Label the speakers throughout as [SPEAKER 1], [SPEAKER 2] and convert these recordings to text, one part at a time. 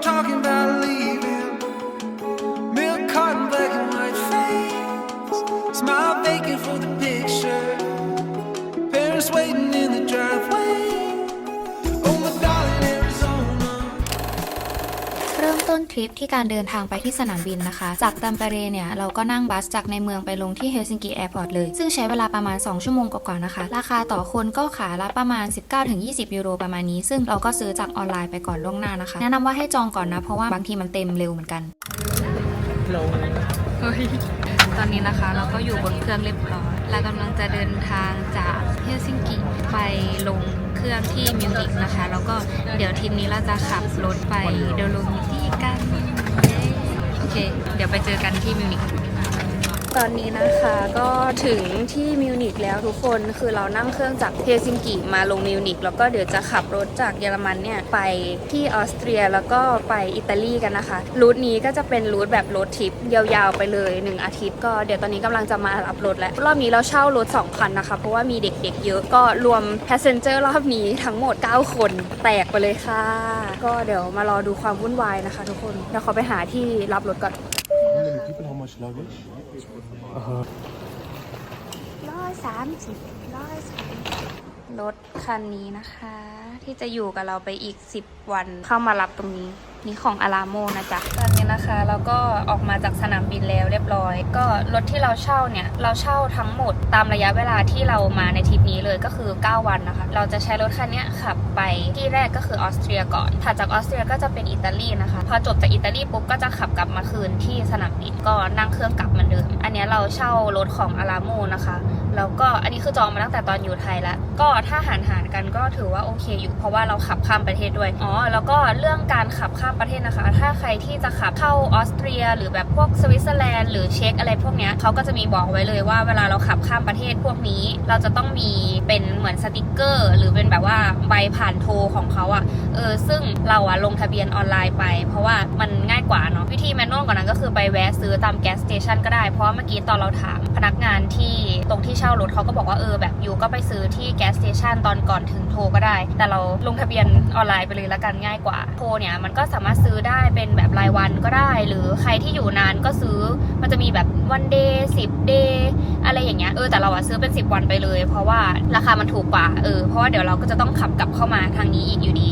[SPEAKER 1] talking about leaving. Milk carton, black and white face. Smile vacant for the picture. Parents waiting in the driveway. Oh my darling Arizona.
[SPEAKER 2] เริ่มต้นทริปที่การเดินทางไปที่สนามบินนะคะ จากตัมเปเรเนี่ยเราก็นั่งบัสจากในเมืองไปลงที่เฮลซิงกิแอร์พอร์ตเลยซึ่งใช้เวลาประมาณ2ชั่วโมงกว่าๆนะคะราคาต่อคนก็ขาละประมาณ 19-20 ยูโรประมาณนี้ซึ่งเราก็ซื้อจากออนไลน์ไปก่อนล่วงหน้านะคะแนะนำว่าให้จองก่อนนะเพราะว่าบางทีมันเต็มเร็วเหมือนกันตอนนี้นะคะเราก็อยู่บนเครื่องเรียบร้อยและกำลังจะเดินทางจากเฮลซิงกิไปลงเครื่องที่มิวนิกนะคะแล้วก็เดี๋ยวทีมนี้เราจะขับรถไปโดโลมิตี้กันโอเคเดี๋ยวไปเจอกันที่มิวนิกตอนนี้นะคะก็ถึงที่มิวนิกแล้วทุกคนคือเรานั่งเครื่องจากเฮลซิงกิมาลงมิวนิกแล้วก็เดี๋ยวจะขับรถจากเยอรมันเนี่ยไปที่ออสเตรียแล้วก็ไปอิตาลีกันนะคะรูทนี้ก็จะเป็นรูทแบบรถทริปยาวๆไปเลย1อาทิตย์ก็เดี๋ยวตอนนี้กำลังจะมารับรถแล้วรอบนี้เราเช่ารถ2คันนะคะเพราะว่ามีเด็กๆเยอะก็รวม passenger รอบนี้ทั้งหมด9คนแตกไปเลยค่ะก็เดี๋ยวมารอดูความวุ่นวายนะคะทุกคนเดี๋ยวขอไปหาที่รับรถก่อน130รถคันนี้นะคะที่จะอยู่กับเราไปอีก10วันเข้ามารับตรงนี้นี่ของอาราโมนะจ๊ะตอนนี้นะคะเราก็ออกมาจากสนามบินแล้วเรียบร้อยก็รถที่เราเช่าเนี่ยเราเช่าทั้งหมดตามระยะเวลาที่เรามาในทริปนี้เลยก็คือ9วันนะคะเราจะใช้รถคันนี้ขับไปที่แรกก็คือออสเตรียก่อนถัดจากออสเตรียก็จะเป็นอิตาลีนะคะพอจบจากอิตาลีปุ๊บก็จะขับกลับมาคืนที่สนามบินก็นั่งเครื่องกลับเหมือนเดิมอันนี้เราเช่ารถของอาราโมนะคะแล้วก็อันนี้คือจองมาตั้งแต่ตอนอยู่ไทยแล้วก็ถ้าหารกันก็ถือว่าโอเคอยู่เพราะว่าเราขับข้ามประเทศด้วยแล้วก็เรื่องการขับข้ามประเทศนะคะถ้าใครที่จะขับเข้าออสเตรียหรือแบบพวกสวิตเซอร์แลนด์หรือเช็กอะไรพวกนี้เขาก็จะมีบอกไว้เลยว่าเวลาเราขับข้ามประเทศพวกนี้เราจะต้องมีเป็นเหมือนสติกเกอร์หรือเป็นแบบว่าใบผ่านโทรของเขาอ่ะซึ่งเราลงทะเบียนออนไลน์ไปเพราะว่ามันง่ายกว่าเนาะวิธีแมนนวลกว่านั้นก็คือไปแวะซื้อตามแก๊สสเตชันก็ได้เพราะเมื่อกี้ตอนเราถามพนักงานที่ตรงที่เช่ารถเขาก็บอกว่าแบบยูก็ไปซื้อที่แก๊สสเตชันตอนก่อนถึงโทรก็ได้แต่เราลงทะเบียนออนไลน์ไปเลยละกันง่ายกว่าโทรเนี่ยมันก็สามารถซื้อได้เป็นแบบรายวันก็ได้หรือใครที่อยู่นานก็ซื้อมันจะมีแบบวันเดย์10เดย์อะไรอย่างเงี้ยแต่เราซื้อเป็น10วันไปเลยเพราะว่าราคามันถูกกว่าเพราะว่าเดี๋ยวเราก็จะต้องขับกลับเข้ามาทางนี้อีกอยู่ดี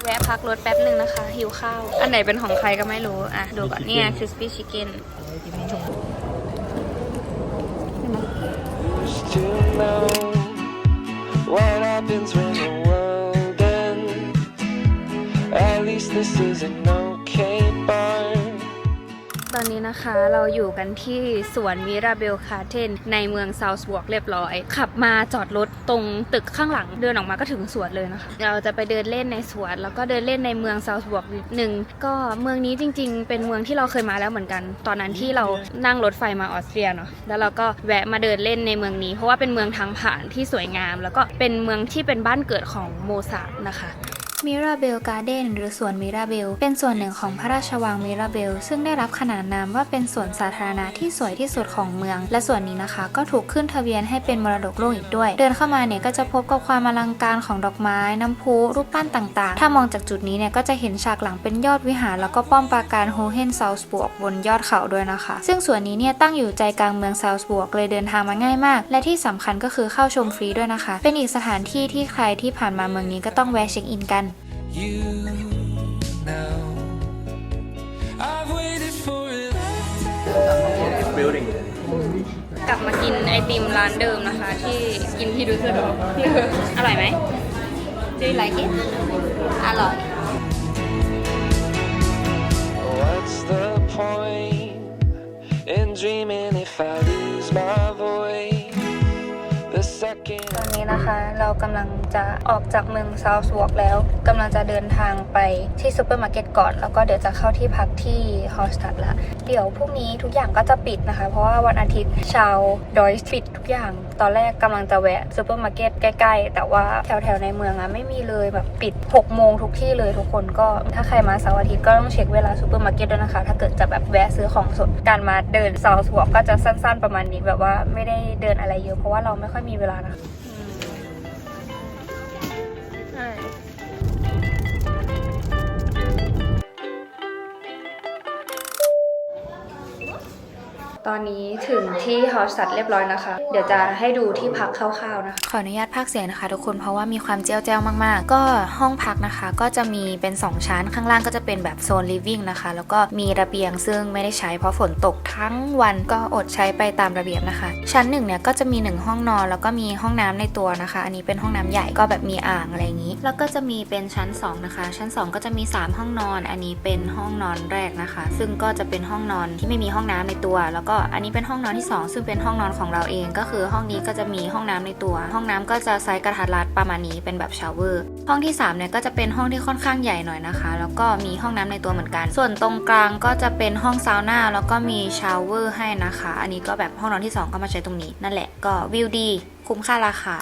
[SPEAKER 2] แวะพักรถแป๊บหนึ่งนะคะหิวข้าวอันไหนเป็นของใครก็ไม่รู้ดูก่อนเนี่ย crispy chicken
[SPEAKER 1] What happens when the world ends? At least this is an okay bar.
[SPEAKER 2] ตอนนี้นะคะเราอยู่กันที่สวนมิราเบลคาร์เทนในเมืองซาวส์บวกเรียบร้อยขับมาจอดรถตรงตึกข้างหลังเดินออกมาก็ถึงสวนเลยนะคะเราจะไปเดินเล่นในสวนแล้วก็เดินเล่นในเมืองซาวส์บวกนิดนึงก็เมืองนี้จริงๆเป็นเมืองที่เราเคยมาแล้วเหมือนกันตอนนั้นที่เรานั่งรถไฟมาออสเตรียเนาะแล้วเราก็แวะมาเดินเล่นในเมืองนี้เพราะว่าเป็นเมืองทางผ่านที่สวยงามแล้วก็เป็นเมืองที่เป็นบ้านเกิดของโมซาร์ทนะคะมิราเบลการ์เดนหรือสวนมิราเบลเป็นส่วนหนึ่งของพระราชวังมิราเบลซึ่งได้รับขนานนามว่าเป็นสวนสาธารณะที่สวยที่สุดของเมืองและส่วนนี้นะคะก็ถูกขึ้นทะเบียนให้เป็นมรดกโลกอีกด้วยเดินเข้ามาเนี่ยก็จะพบกับความอลังการของดอกไม้น้ำพุรูปปั้นต่างๆถ้ามองจากจุดนี้เนี่ยก็จะเห็นฉากหลังเป็นยอดวิหารแล้วก็ป้อมปราการโฮเฮนซาวส์บวกบนยอดเขาด้วยนะคะซึ่งสวนนี้เนี่ยตั้งอยู่ใจกลางเมืองซาวส์บวกเลยเดินทางมาง่ายมากและที่สำคัญก็คือเข้าชมฟรีด้วยนะคะเป็นอีกสถานที่ที่ใครที่ผ่านมาเมืองนี้ก็ต้องแวะเช็คอินกัน
[SPEAKER 1] You know I've waited for it
[SPEAKER 2] กลับมากินไอติมร้านเดิมนะคะที่กินที่ดูสะดวกอร่อยไหม Do you like it อร่อย
[SPEAKER 1] What's the point in dreaming if I lose my voice
[SPEAKER 2] ตอนนี้นะคะเรากำลังจะออกจากเมืองซาวส์วอล์กแล้วกำลังจะเดินทางไปที่ซูเปอร์มาร์เก็ตก่อนแล้วก็เดี๋ยวจะเข้าที่พักที่ฮอลสตัดละเดี๋ยวพรุ่งนี้ทุกอย่างก็จะปิดนะคะเพราะว่าวันอาทิตย์ชาวดอยปิดทุกอย่างตอนแรกกำลังจะแวะซูเปอร์มาร์เก็ตใกล้ๆแต่ว่าแถวๆในเมืองไม่มีเลยแบบปิด6 โมงทุกที่เลยทุกคนก็ถ้าใครมาเสาร์อาทิตย์ก็ต้องเช็คเวลาซูเปอร์มาร์เก็ตด้วยนะคะถ้าเกิดจะแบบแวะซื้อของสดการมาเดินซาวส์วอล์กก็จะสั้นๆประมาณนี้แบบว่าไม่ได้เดินอะไรเยอะเพราะว่าเราไม่ค่อยมีเวลานะ ตอนนี้ถึงที่ฮอสตัดเรียบร้อยนะคะเดี๋ยวจะให้ดูที่พักคร่าวๆนะคะขออนุญาตพากย์เสียงนะคะทุกคนเพราะว่ามีความเจ้าแจ้วมากๆก็ห้องพักนะคะก็จะมีเป็น2ชั้นข้างล่างก็จะเป็นแบบโซน living นะคะแล้วก็มีระเบียงซึ่งไม่ได้ใช้เพราะฝนตกทั้งวันก็อดใช้ไปตามระเบียบนะคะชั้น1เนี่ยก็จะมี1ห้องนอนแล้วก็มีห้องน้ำในตัวนะคะอันนี้เป็นห้องน้ำใหญ่ก็แบบมีอ่างอะไรอย่างนี้แล้วก็จะมีเป็นชั้น2นะคะชั้น2ก็จะมี3ห้องนอนอันนี้เป็นห้องนอนแรกนะคะซึ่งก็จะเป็นห้องนอนที่ไม่มีห้องน้ำในตัวแล้วก็อันนี้เป็นห้องนอนที่2ซึ่งเป็นห้องนอนของเราเองก็คือห้องนี้ก็จะมีห้องน้ำในตัวห้องน้ำก็จะไซส์กระทัดรัดประมาณนี้เป็นแบบชาวเวอร์ห้องที่3เนี่ยก็จะเป็นห้องที่ค่อนข้างใหญ่หน่อยนะคะแล้วก็มีห้องน้ำในตัวเหมือนกันส่วนตรงกลางก็จะเป็นห้องซาวน่าแล้วก็มีชาวเวอร์ให้นะคะอันนี้ก็แบบห้องนอนที่2ก็มาใช้ตรงนี้นั่นแหละก็วิวดีคุ้มค่าราคา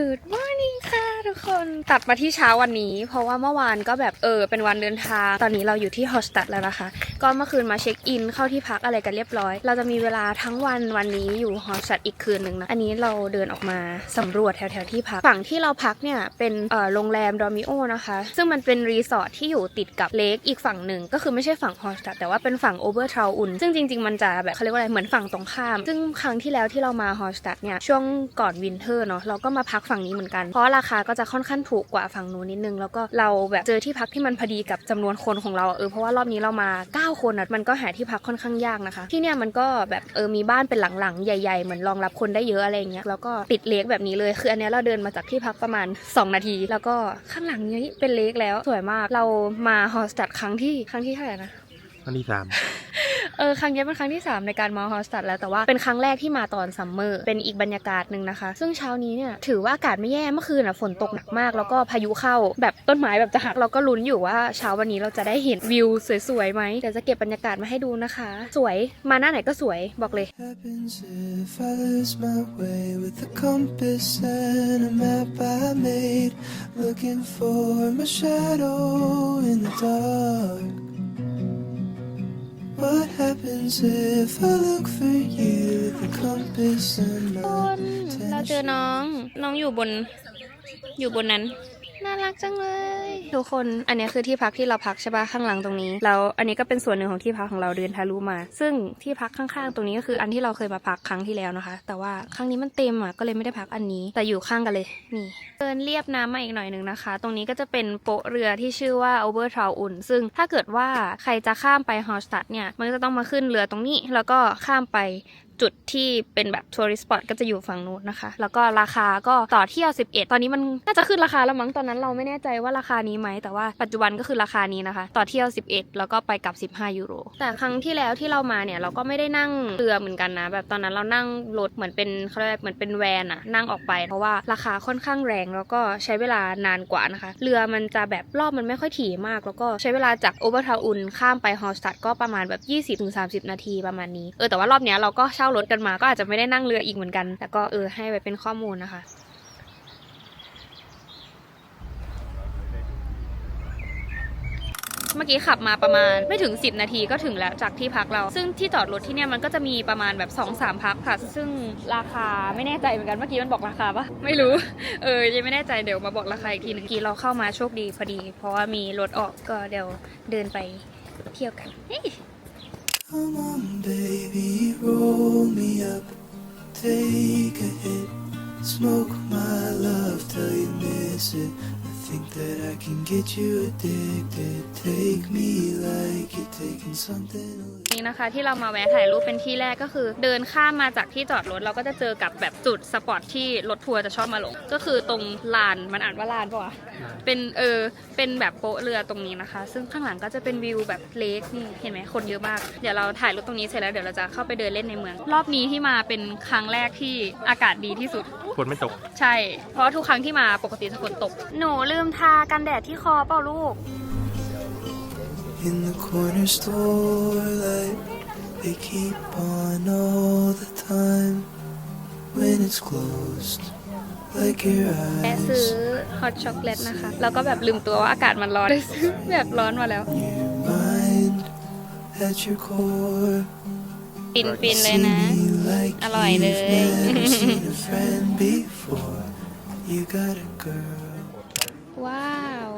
[SPEAKER 2] Good morning ค่ะทุกคนตัดมาที่เช้าวันนี้เพราะว่าเมื่อวานก็แบบเป็นวันเดินทางตอนนี้เราอยู่ที่ฮอสตัดแล้วนะคะก็เมื่อคืนมาเช็คอินเข้าที่พักอะไรกันเรียบร้อยเราจะมีเวลาทั้งวันนี้อยู่ฮอสตัดอีกคืนนึงนะอันนี้เราเดินออกมาสำรวจแถวๆที่พักฝั่งที่เราพักเนี่ยเป็นโรงแรมดอมิโอนะคะซึ่งมันเป็นรีสอร์ทที่อยู่ติดกับเลคอีกฝั่งหนึ่งก็คือไม่ใช่ฝั่งฮอสตัดแต่ว่าเป็นฝั่งโอเวอร์ทราวอุนซึ่งจริงๆมันจะแบบเขาเรียกว่าอะไรเหมือนฝั่งตรงข้ามซึ่งครั้งที่แล้วที่เรามาฮอสตัดเนี่ยช่วงก่อนวินเทอร์เนาะเราก็มาพักฝั่งนี้เหมือนกันเพราะราคาก็จะค่อนข้างถูกกว่าฝั่งนู้นนิดนึงแล้วก็เราแบบเจอที่พักที่มันพอดีกับจำนวนคนของเราเพราะว่ารอบนี้เรามา9คนมันก็หาที่พักค่อนข้างยากนะคะที่เนี่ยมันก็แบบมีบ้านเป็นหลังๆใหญ่ๆเหมือนรองรับคนได้เยอะอะไรเงี้ยแล้วก็ติดเลคแบบนี้เลยคืออันนี้เราเดินมาจากที่พักประมาณ2นาทีแล้วก็ข้างหลังนี้เป็นเลคแล้วสวยมากเรามาฮอสตัดครั้งที่เท่าไหร่นะ
[SPEAKER 3] ครั้งที่3
[SPEAKER 2] ครั้งนี้เป็นครั้งที่3ในการมาฮอสตัดแล้วแต่ว่าเป็นครั้งแรกที่มาตอนซัมเมอร์เป็นอีกบรรยากาศหนึ่งนะคะซึ่งเช้านี้เนี่ยถือว่าอากาศไม่แย่เมื่อคืนฝนตกหนักมากแล้วก็พายุเข้าแบบต้นไม้แบบจะหักเราก็ลุ้นอยู่ว่าเช้าวันนี้เราจะได้เห็นวิวสวยๆไหมเดี๋ยวจะเก็บบรรยากาศมาให้ดูนะคะสวยมาหน้าไหนก็สวยบอกเลย
[SPEAKER 1] What happens if I look for you with the compass and my
[SPEAKER 2] เราเจอน้องอยู่บนนั้นน่ารักจังเลยทุกคนอันนี้คือที่พักที่เราพักใช่ปะข้างหลังตรงนี้แล้วอันนี้ก็เป็นส่วนหนึ่งของที่พักของเราเดินทะลุมาซึ่งที่พักข้างๆตรงนี้ก็คืออันที่เราเคยมาพักครั้งที่แล้วนะคะแต่ว่าครั้งนี้มันเต็มก็เลยไม่ได้พักอันนี้แต่อยู่ข้างกันเลยนี่เดินเลียบน้ำมาอีกหน่อยนึงนะคะตรงนี้ก็จะเป็นโป๊ะเรือที่ชื่อว่า Over Traw Un ซึ่งถ้าเกิดว่าใครจะข้ามไปฮอสตัดเนี่ยมันจะต้องมาขึ้นเรือตรงนี้แล้วก็ข้ามไปจุดที่เป็นแบบทัวริสต์สปอตก็จะอยู่ฝั่งนู้นนะคะแล้วก็ราคาก็ต่อเที่ยว11ตอนนี้มันน่าจะขึ้นราคาแล้วมั้งตอนนั้นเราไม่แน่ใจว่าราคานี้ไหมแต่ว่าปัจจุบันก็คือราคานี้นะคะต่อเที่ยว11แล้วก็ไปกลับ15ยูโรแต่ครั้งที่แล้วที่เรามาเนี่ยเราก็ไม่ได้นั่งเรือเหมือนกันนะแบบตอนนั้นเรานั่งรถเหมือนเป็นเขาเรียกเหมือนเป็นแวนนั่งออกไปเพราะว่าราคาค่อนข้างแรงแล้วก็ใช้เวลานานกว่านะคะเรือมันจะแบบรอบมันไม่ค่อยถี่มากแล้วก็ใช้เวลาจากโอเวอร์ทาวน์อุนข้ามไปฮอสตัดก็ประมาณแบบ 20-30 นาทีประมาณนี้แต่ว่ารอบนี้เราก็เช่ารถกันมาก็อาจจะไม่ได้นั่งเรืออีกเหมือนกันแต่ก็ให้ไว้เป็นข้อมูลนะคะเมื่อกี้ขับมาประมาณไม่ถึง10นาทีก็ถึงแล้วจากที่พักเราซึ่งที่จอดรถที่เนี่ยมันก็จะมีประมาณแบบ 2-3 พักค่ะซึ่งราคาไม่แน่ใจเหมือนกันเมื่อกี้มันบอกราคาปะไม่รู้ยังไม่แน่ใจเดี๋ยวมาบอกราคาอีกทีนึงกี้เราเข้ามาโชคดีพอดีเพราะว่ามีรถออกก็เดี๋ยวเดินไปเที่ยวกัน
[SPEAKER 1] Come on, baby, roll me up, take a hit, smoke my love till you miss it. I think that I can get you addicted. Take me like you're taking something away.
[SPEAKER 2] นี่นะคะที่เรามาแวะถ่ายรูปเป็นที่แรกก็คือเดินข้ามมาจากที่จอดรถเราก็จะเจอกับแบบจุดสปอตที่รถทัวร์จะชอบมาลงก็คือตรงลานมันอ่านว่าลานป่ะเป็นเป็นแบบโป๊ะเรือตรงนี้นะคะซึ่งข้างหลังก็จะเป็นวิวแบบเลคนี่เห็นไหมคนเยอะมากเดี๋ยวเราถ่ายรูปตรงนี้เสร็จแล้วเดี๋ยวเราจะเข้าไปเดินเล่นในเมืองรอบนี้ที่มาเป็นครั้งแรกที่อากาศดีที่สุด
[SPEAKER 3] ฝนไม่ตก
[SPEAKER 2] ใช่เพราะทุกครั้งที่มาปกติจะฝนตกหนูลืมทากันแดดที่คอเปล่าลูก
[SPEAKER 1] In the corner store light they keep on all the time when it's closed like your
[SPEAKER 2] แอบซื้อฮอตช็อกโกแลตนะคะแล้วก็แบบลืมตัวว่าอากาศมันร้อนซื้อแบบร้อนมาแล้วฟินเลยนะอร่อยเลยว้าว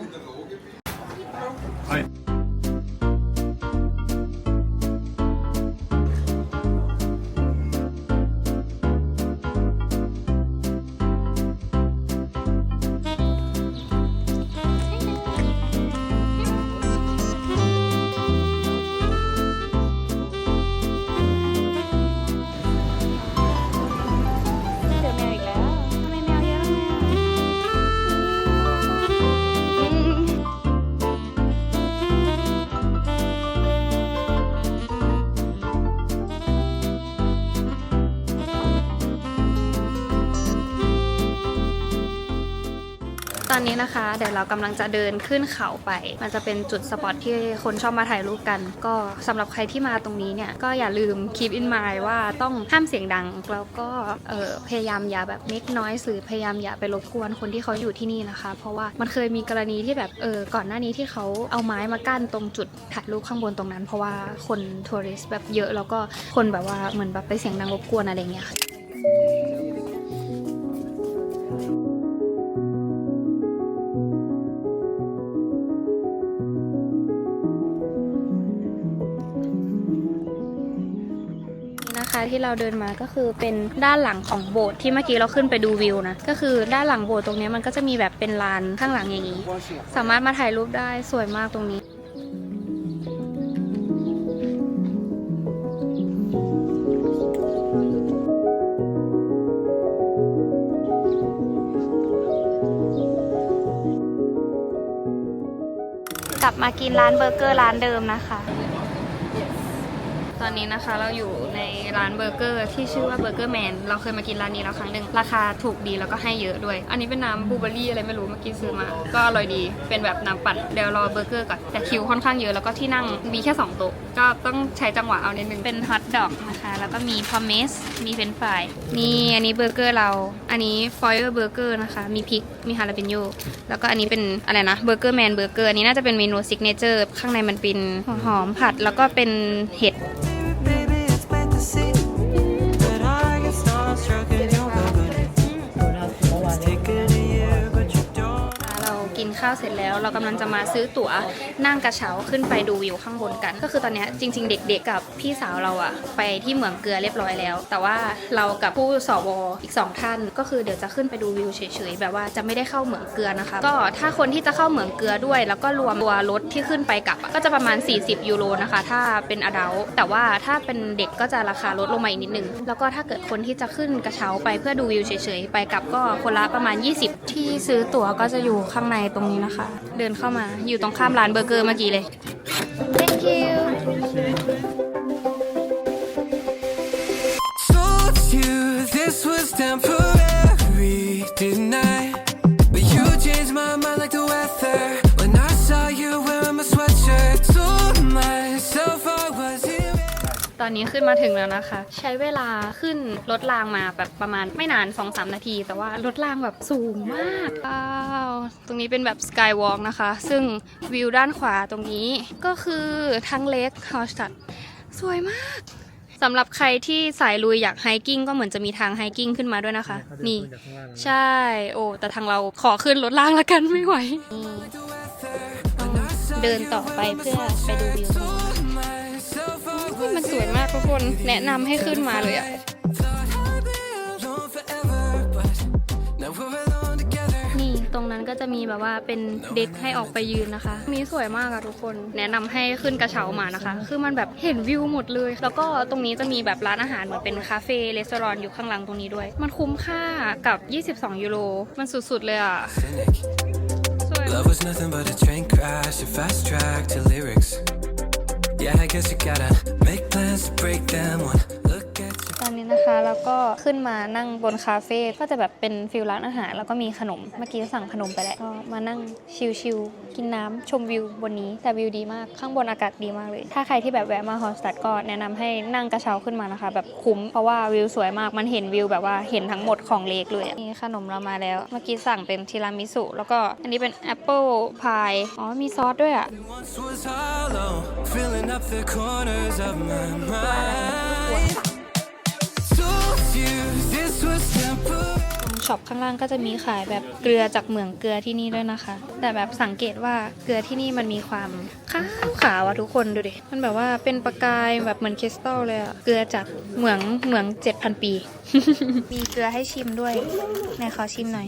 [SPEAKER 2] อนนี้นะคะเดี๋ยวเรากำลังจะเดินขึ้นเขาไปมันจะเป็นจุดสปอตที่คนชอบมาถ่ายรูปกันก็สำหรับใครที่มาตรงนี้เนี่ยก็อย่าลืม keep in mind ว่าต้องห้ามเสียงดังแล้วก็พยายามอย่าแบบ make noise หรือพยายามอย่าไปรบกวนคนที่เขาอยู่ที่นี่นะคะเพราะว่ามันเคยมีกรณีที่แบบก่อนหน้านี้ที่เขาเอาไม้มากั้นตรงจุดถ่ายรูปข้างบนตรงนั้นเพราะว่าคนทัวริสต์แบบเยอะแล้วก็คนแบบว่าเหมือนแบบไปเสียงดังรบกวนอะไรเงี้ยค่ะที่เราเดินมาก็คือเป็นด้านหลังของโบสถ์ที่เมื่อกี้เราขึ้นไปดูวิวนะก็คือด้านหลังโบสถ์ตรงนี้มันก็จะมีแบบเป็นลานข้างหลังอย่างนี้สามารถมาถ่ายรูปได้สวยมากตรงนี้กลับมากินร้านเบอร์เกอร์ร้านเดิมนะคะตอนนี้นะคะเราอยู่ในร้านเบอร์เกอร์ที่ชื่อว่าเบอร์เกอร์แมนเราเคยมากินร้านนี้แล้วครั้งหนึ่งราคาถูกดีแล้วก็ให้เยอะด้วยอันนี้เป็นน้ำบลูเบอร์รี่อะไรไม่รู้เมื่อกี้ซื้อมาก็อร่อยดีเป็นแบบน้ำปั่นเดี๋ยวรอเบอร์เกอร์ก่อนแต่คิวค่อนข้างเยอะแล้วก็ที่นั่งมีแค่2โต๊ะก็ต้องใช้จังหวะเอานิดนึงเป็นฮอทดอกนะคะแล้วก็มีพอมเมสมีเฟรนช์ฟรายนี่อันนี้เบอร์เกอร์เราอันนี้ฟอยเออร์เบอร์เกอร์นะคะมีพริกมีฮาลาเปนโยแล้วก็อันนี้เป็นอะไรนะเบอร์เกอร์แมนเบอร์เกอร์อันนี้น่าจะเป็นเมนูซิกเนเจอร์ข้างในมันเป็นหัวหอมผัดแล้วก็เป็นเห็ดกินข้าวเสร็จแล้วเรากำลังจะมาซื้อตั๋วนั่งกระเช้าขึ้นไปดูวิวข้างบนกันก็คือตอนนี้จริงๆเด็กๆกับพี่สาวเราอะไปที่เหมืองเกลือเรียบร้อยแล้วแต่ว่าเรากับผู้สวอีก2ท่านก็คือเดี๋ยวจะขึ้นไปดูวิวเฉยๆแบบว่าจะไม่ได้เข้าเหมืองเกลือนะคะก็ถ้าคนที่จะเข้าเหมืองเกลือด้วยแล้วก็รวมตัวรถที่ขึ้นไปกลับก็จะประมาณ40 ยูโรนะคะถ้าเป็นอดัลต์แต่ว่าถ้าเป็นเด็กก็จะราคาลดลงมาอีกนิดนึงแล้วก็ถ้าเกิดคนที่จะขึ้นกระเช้าไปเพื่อดูวิวเฉยๆไปกลับก็คนละประมาณ20ที่ซื้อตั๋วก็จะอยู่ข้างในตรงนี้นะคะเดินเข้ามาอยู่ตรงข้ามร้านเบอร์เกอร์เมื่อกี้เลย Thank you
[SPEAKER 1] Told you this was temporary, didn't I? But you changed my mind like the weather when I saw you wearing my sweatshirt. Told myself I was here.
[SPEAKER 2] ตอนนี้ขึ้นมาถึงแล้วนะคะใช้เวลาขึ้นรถรางมาแบบประมาณไม่นาน 2-3 นาทีแต่ว่ารถรางแบบสูงมากว้าวตรงนี้เป็นแบบสกายวอล์กนะคะซึ่งวิวด้านขวาตรงนี้ก็คือทั้งเลคฮอลสตัดสวยมากสำหรับใครที่สายลุยอยากไฮกิ้งก็เหมือนจะมีทางไฮกิ้งขึ้นมาด้วยนะคะนี่ใช่โอ้แต่ทางเราขอขึ้นรถรางละกันไม่ไหวเดินต่อไปเพื่อไปดูวิวมันสวยมากทุกคนแนะนำให้ขึ้นมาเลยอะนี่ตรงนั้นก็จะมีแบบว่าเป็นเด็กให้ออกไปยืนนะคะมีสวยมากอะทุกคนแนะนำให้ขึ้นกระเช้ามานะคะคือมันแบบเห็นวิวหมดเลยแล้วก็ตรงนี้จะมีแบบร้านอาหารเหมือนเป็นคาเฟ่รีสอร์ทอยู่ข้างหลังตรงนี้ด้วยมันคุ้มค่ากับ22 ยูโรมันสุดๆเลยอะ
[SPEAKER 1] Love was nothing but a train crash, a fast track to lyrics. Yeah, I guess you gotta make plans to break them one. Look at you.
[SPEAKER 2] ตอนนี้นะคะแล้วก็ขึ้นมานั่งบนคาเฟ่ก็จะแบบเป็นฟิลร้านอาหารแล้วก็มีขนมเมื่อกี้สั่งขนมไปแล้วก็มานั่งชิลๆกินน้ำชมวิวบนนี้แต่วิวดีมากข้างบนอากาศดีมากเลยถ้าใครที่แบบแวะมาฮอลสตัดก็แนะนำให้นั่งกระเช้าขึ้นมานะคะแบบคุ้มเพราะว่าวิวสวยมากมันเห็นวิวแบบว่าเห็นทั้งหมดของเลคเลยนี่ขนมเรามาแล้วเมื่อกี้สั่งเป็นทีรามิสุแล้วก็อันนี้เป็นแอปเปิลพายอ๋อมีซอสด้วยอ่ะ
[SPEAKER 1] Once was hollow, filling up the corners of my mind. Told you this was temporary.
[SPEAKER 2] ช็อปข้างล่างก็จะมีขายแบบเกลือจากเหมืองเกลือที่นี่ด้วยนะคะแต่แบบสังเกตว่าเกลือที่นี่มันมีความขาวอะทุกคนดูดิมันแบบว่าเป็นประกายแบบเหมือนคริสตัลเลยอะเกลือจากเหมือง 7,000 ปี มีเกลือให้ชิมด้วยไหนขอชิมหน่อย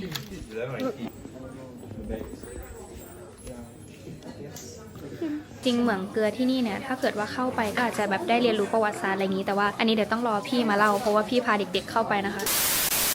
[SPEAKER 2] จริงเหมืองเกลือที่นี่เนี่ยถ้าเกิดว่าเข้าไปก็อาจจะแบบได้เรียนรู้ประวัติศาสตร์อะไรอย่างนี้แต่ว่าอันนี้เดี๋ยวต้องรอพี่มาเล่าเพราะว่าพี่พาเด็กๆเข้าไปนะคะ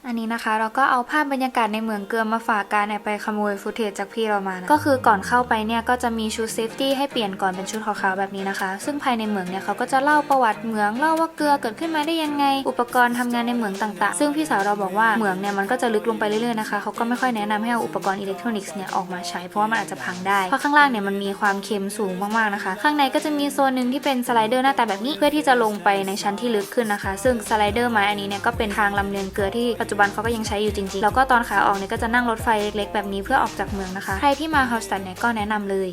[SPEAKER 2] อันนี้นะคะเราก็เอาภาพบรรยากาศในเหมืองเกลือมาฝากกันไปขโมยฟุตเทจจากพี่เรามานะก็คือก่อนเข้าไปเนี่ยก็จะมีชุดเซฟตี้ให้เปลี่ยนก่อนเป็นชุดขาวๆแบบนี้นะคะซึ่งภายในเหมืองเนี่ยเขาก็จะเล่าประวัติเหมืองเล่าว่าเกลือเกิดขึ้นมาได้ยังไงอุปกรณ์ทำงานในเหมืองต่างๆซึ่งพี่สาวเราบอกว่าเหมืองเนี่ยมันก็จะลึกลงไปเรื่อยๆนะคะเขาก็ไม่ค่อยแนะนำให้เอาอุปกรณ์อิเล็กทรอนิกส์เนี่ยออกมาใช้เพราะว่ามันอาจจะพังได้เพราะข้างล่างเนี่ยมันมีความเค็มสูงมากๆนะคะข้างในก็จะมีโซนนึงที่เป็นสไลเดอร์หน้าตาแบบนี้เพื่อที่จะลงไปในชั้นที่ลึกขึ้นนะคะซึ่งสไลเดอร์ไม้อันนี้เนี่ยก็เป็นทางลำเลียงเกลือที่ปัจจุบันเขาก็ยังใช้อยู่จริงๆแล้วก็ตอนขาออกเนี่ยก็จะนั่งรถไฟเล็กๆแบบนี้เพื่อออกจากเมืองนะคะใครที่มาฮอลสตัดเนี่ยก็แนะนำเลย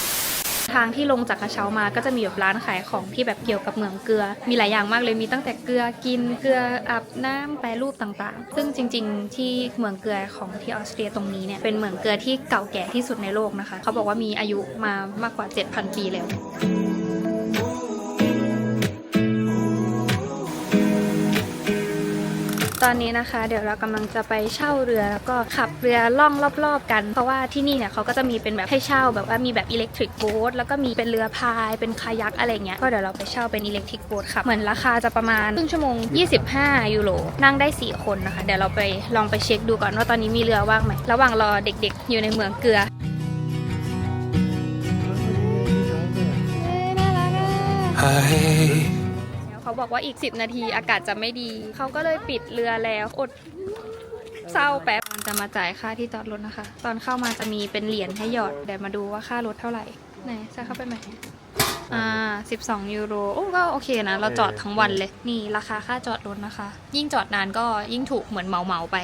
[SPEAKER 2] ทางที่ลงจากกระเช้ามาก็จะมีแบบร้านขายของที่แบบเกี่ยวกับเหมืองเกลือมีหลายอย่างมากเลยมีตั้งแต่เกลือกินเกลืออาบน้ำแปรรูปต่างๆซึ่งจริงๆที่เหมืองเกลือของที่ออสเตรียตรงนี้เนี่ยเป็นเหมืองเกลือที่เก่าแก่ที่สุดในโลกนะคะเขาบอกว่ามีอายุมามากกว่า 7,000 ปีแล้วตอนนี้นะคะเดี๋ยวเรากำลังจะไปเช่าเรือแล้วก็ขับเรือล่องรอบๆกันเพราะว่าที่นี่เนี่ยเขาก็จะมีเป็นแบบให้เช่าแบบว่ามีแบบอิเล็กทริกโบ๊ทแล้วก็มีเป็นเรือพายเป็นคายักอะไรเงี้ยก็เดี๋ยวเราไปเช่าเป็นอิเล็กทริกโบ๊ทค่ะเหมือนราคาจะประมาณครึ่งชั่วโมง25 ยูโรนั่งได้4 คนนะคะเดี๋ยวเราไปลองไปเช็คดูก่อนว่าตอนนี้มีเรือว่างไหมระหว่างรอเด็กๆอยู่ในเหมืองเกลือเขาบอกว่าอีก10 นาทีอากาศจะไม่ดีเขาก็เลยปิดเรือแล้วอดเศร้าแป๊บจะมาจ่ายค่าที่จอดรถนะคะตอนเข้ามาจะมีเป็นเหรียญให้หยอดเดี๋ยวมาดูว่าค่ารถเท่าไหร่ไหนจะเข้าไปไหม12 ยูโรโอ้ก็โอเคนะเราจอดทั้งวันเลยนี่ราคาค่าจอดรถนะคะยิ่งจอดนานก็ยิ่งถูกเหมือนเหมาไป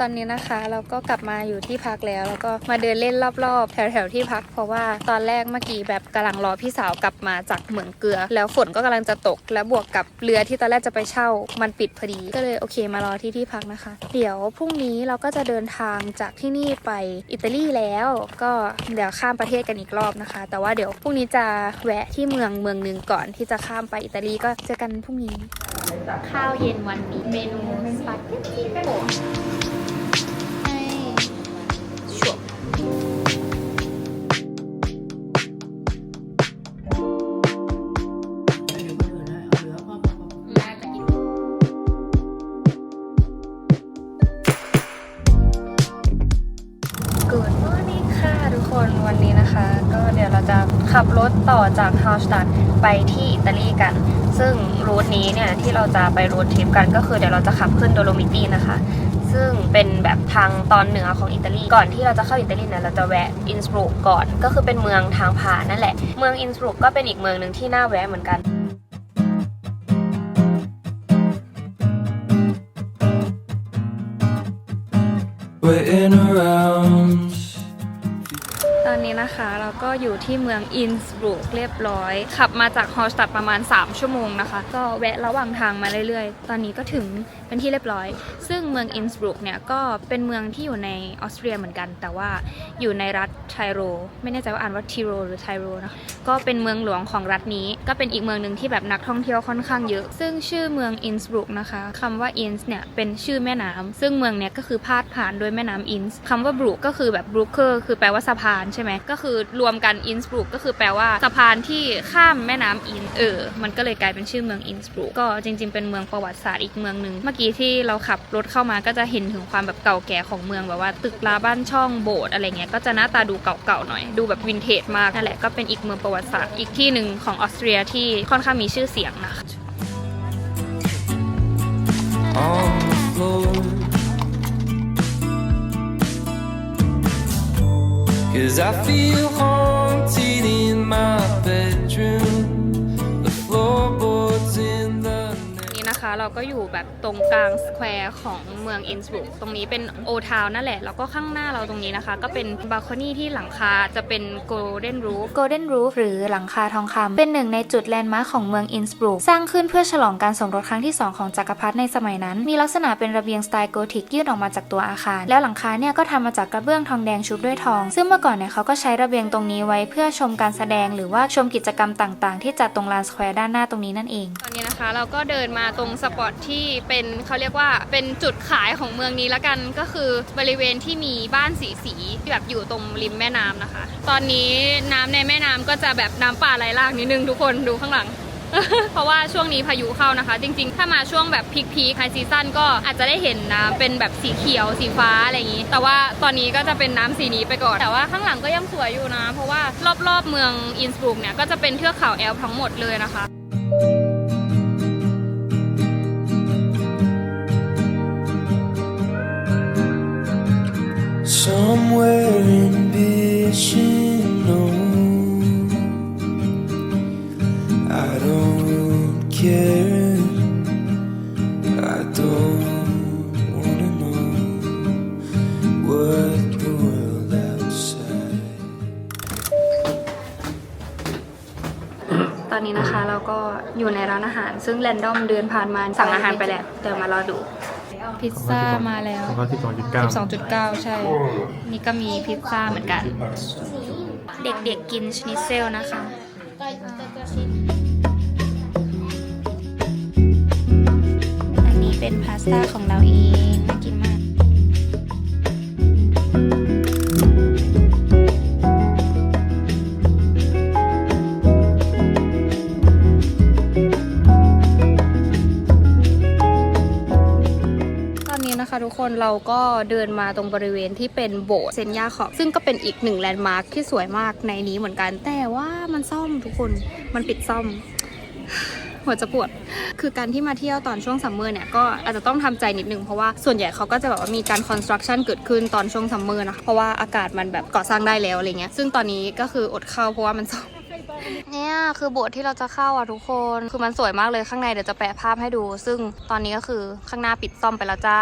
[SPEAKER 2] ตอนนี้นะคะเราก็กลับมาอยู่ที่พักแล้วก็มาเดินเล่นรอบๆแถวๆที่พักเพราะว่าตอนแรกเมื่อกี้แบบกำลังรอพี่สาวกลับมาจากเหมืองเกลือแล้วฝนก็กำลังจะตกแล้วบวกกับเรือที่ตอนแรกจะไปเช่ามันปิดพอดีก็เลยโอเคมารอที่พักนะคะเดี๋ยวพรุ่งนี้เราก็จะเดินทางจากที่นี่ไปอิตาลีแล้วก็เดี๋ยวข้ามประเทศกันอีกรอบนะคะแต่ว่าเดี๋ยวพรุ่งนี้จะแวะที่เมืองหนึ่งก่อนที่จะข้ามไปอิตาลีก็เจอกันพรุ่งนี้ข้าวเย็นวันนี้เมนูสปาเกตตี้โป่งวันนี้นะคะก็เดี๋ยวเราจะขับรถต่อจากฮาลสตัดไปที่อิตาลีกันซึ่งรูทนี้เนี่ยที่เราจะไปรูททริปกันก็คือเดี๋ยวเราจะขับขึ้นโดโลมิตีนะคะซึ่งเป็นแบบทางตอนเหนือของอิตาลีก่อนที่เราจะเข้าอิตาลีเนี่ยเราจะแวะอินสบรูกก่อนก็คือเป็นเมืองทางผ่านนั่นแหละเมืองอินสบรูกก็เป็นอีกเมืองหนึ่งที่น่าแวะเหมือนกันตอนนี้นะคะเราก็อยู่ที่เมืองอินสบรูกเรียบร้อยขับมาจากฮอลสตัดประมาณ3 ชั่วโมงนะคะก็แวะระหว่างทางมาเรื่อยๆตอนนี้ก็ถึงเป็นที่เรียบร้อยซึ่งเมืองอินสบรูกเนี่ยก็เป็นเมืองที่อยู่ในออสเตรียเหมือนกันแต่ว่าอยู่ในรัฐไทโรไม่แน่ใจว่าอ่านว่าทิโรหรือไทโรนะคะก็เป็นเมืองหลวงของรัฐนี้ก็เป็นอีกเมืองหนึ่งที่แบบนักท่องเที่ยวค่อนข้างเยอะซึ่งชื่อเมืองอินสบรูกนะคะคำว่าอินส์เนี่ยเป็นชื่อแม่น้ำซึ่งเมืองเนี่ยก็คือพาดผ่านโดยแม่น้ำอินส์คำว่าบรูกก็คือแบบบรูเคอร์คือแปลว่าสะพานใช่ไหมก็คือรวมกันอินสบรูกก็คือแปลว่าสะพานที่ข้ามแม่น้ำอินมันก็เลยกลายเป็นชื่อเมืองอินสบรูกก็จริงๆเป็นเมืองประวัติศาสตร์อีกเมืองหนึ่งเมื่อกี้ที่เราขับรถเข้ามาก็จะเห็นถึงความแบบเก่าแก่ของเมืองแบบว่าตึกราบ้านช่องโบสถ์อะไรเงี้ยก็จะหน้าตาดูเก่าๆหน่อยดูแบบวินเทจมากนั่นแหละก็เป็นอีกเมืองประวัติศาสตร์อีกที่หนึ่งของออสเตรียที่ค่อนข้างมีชื่อเสียงนะคะ
[SPEAKER 1] Cause I feel haunted in my bedroom. The floorboards in the
[SPEAKER 2] นี่นะคะเราก็อยู่แบบตรงกลางสแควร์ของเมืองอินสบรูกตรงนี้เป็นโอทาวน์นั่นแหละแล้วก็ข้างหน้าเราตรงนี้นะคะก็เป็นบาลคอนี่ที่หลังคาจะเป็นโกลเด้นรูฟหรือหลังคาทองคำเป็นหนึ่งในจุดแลนด์มาร์คของเมืองอินสบรูกสร้างขึ้นเพื่อฉลองการสมรสครั้งที่2ของจักรพรรดิในสมัยนั้นมีลักษณะเป็นระเบียงสไตล์โกธิกยื่นออกมาจากตัวอาคารแล้วหลังคาเนี่ยก็ทำมาจากกระเบื้องทองแดงชุบด้วยทองซึ่งเมื่อก่อนเนี่ยเขาก็ใช้ระเบียงตรงนี้ไว้เพื่อชมการแสดงหรือว่าชมกิจกรรมต่างๆที่จัดตรงลานสแควร์ด้านหน้าตรงนี้นั่นเองตอนนี้นะคะเราก็เดินมาตรงสปอตที่เป็นเขาเรียกว่าเป็นจุดขายของเมืองนี้ละกันก็คือบริเวณที่มีบ้านสีที่แบบอยู่ตรงริมแม่น้ำนะคะตอนนี้น้ำในแม่น้ำก็จะแบบน้ำป่าไหลหลากนิดนึงทุกคนดูข้างหลัง เพราะว่าช่วงนี้พายุเข้านะคะจริงๆถ้ามาช่วงแบบพีคไฮซีซั่นก็อาจจะได้เห็นน้ำเป็นแบบสีเขียวสีฟ้าอะไรอย่างนี้แต่ว่าตอนนี้ก็จะเป็นน้ำสีนี้ไปก่อนแต่ว่าข้างหลังก็ยังสวยอยู่นะเพราะว่ารอบๆเมืองอินสบรุกเนี่ยก็จะเป็นเทือกเขาแอลป์ทั้งหมดเลยนะคะ
[SPEAKER 1] Somewhere in Bichino, I don't care, I don't wanna know what the world outside.
[SPEAKER 2] ตอนนี้นะคะเราก็อยู่ในร้านอาหารซึ่งแรนดอมเดินผ่านมาสั่งอาหารไปแล้วเดี๋ยวมารอดูพิซซ่ามาแล้ว
[SPEAKER 3] ของเขา12.9
[SPEAKER 2] 12.9 ใช่ นี่ก็มีพิซซ่าเหมือนกัน เด็กๆกินชนิทเซลนะคะ อันนี้เป็นพาสต้าของเราเองน่ากินมาก นะคะทุกคนเราก็เดินมาตรงบริเวณที่เป็นโบสถ์เซนยาขอบซึ่งก็เป็นอีกหนึ่งแลนด์มาร์คที่สวยมากในนี้เหมือนกันแต่ว่ามันซ่อมทุกคนมันปิดซ่อม หัวจะปวดคือการที่มาเที่ยวตอนช่วงซัมเมอร์เนี่ยก็อาจจะต้องทำใจนิดนึงเพราะว่าส่วนใหญ่เขาก็จะแบบว่ามีการคอนสตรักชั่นเกิดขึ้นตอนช่วงซัมเมอร์นะเพราะว่าอากาศมันแบบก่อสร้างได้แล้วอะไรเงี้ยซึ่งตอนนี้ก็คืออดเข้าเพราะว่ามันซ่อมเนี่ยคือโบสถ์ที่เราจะเข้าอ่ะทุกคนคือมันสวยมากเลยข้างในเดี๋ยวจะแปะภาพให้ดูซึ่งตอนนี้ก็คือข้างหน้าปิดซ่อมไปแล้วจ้า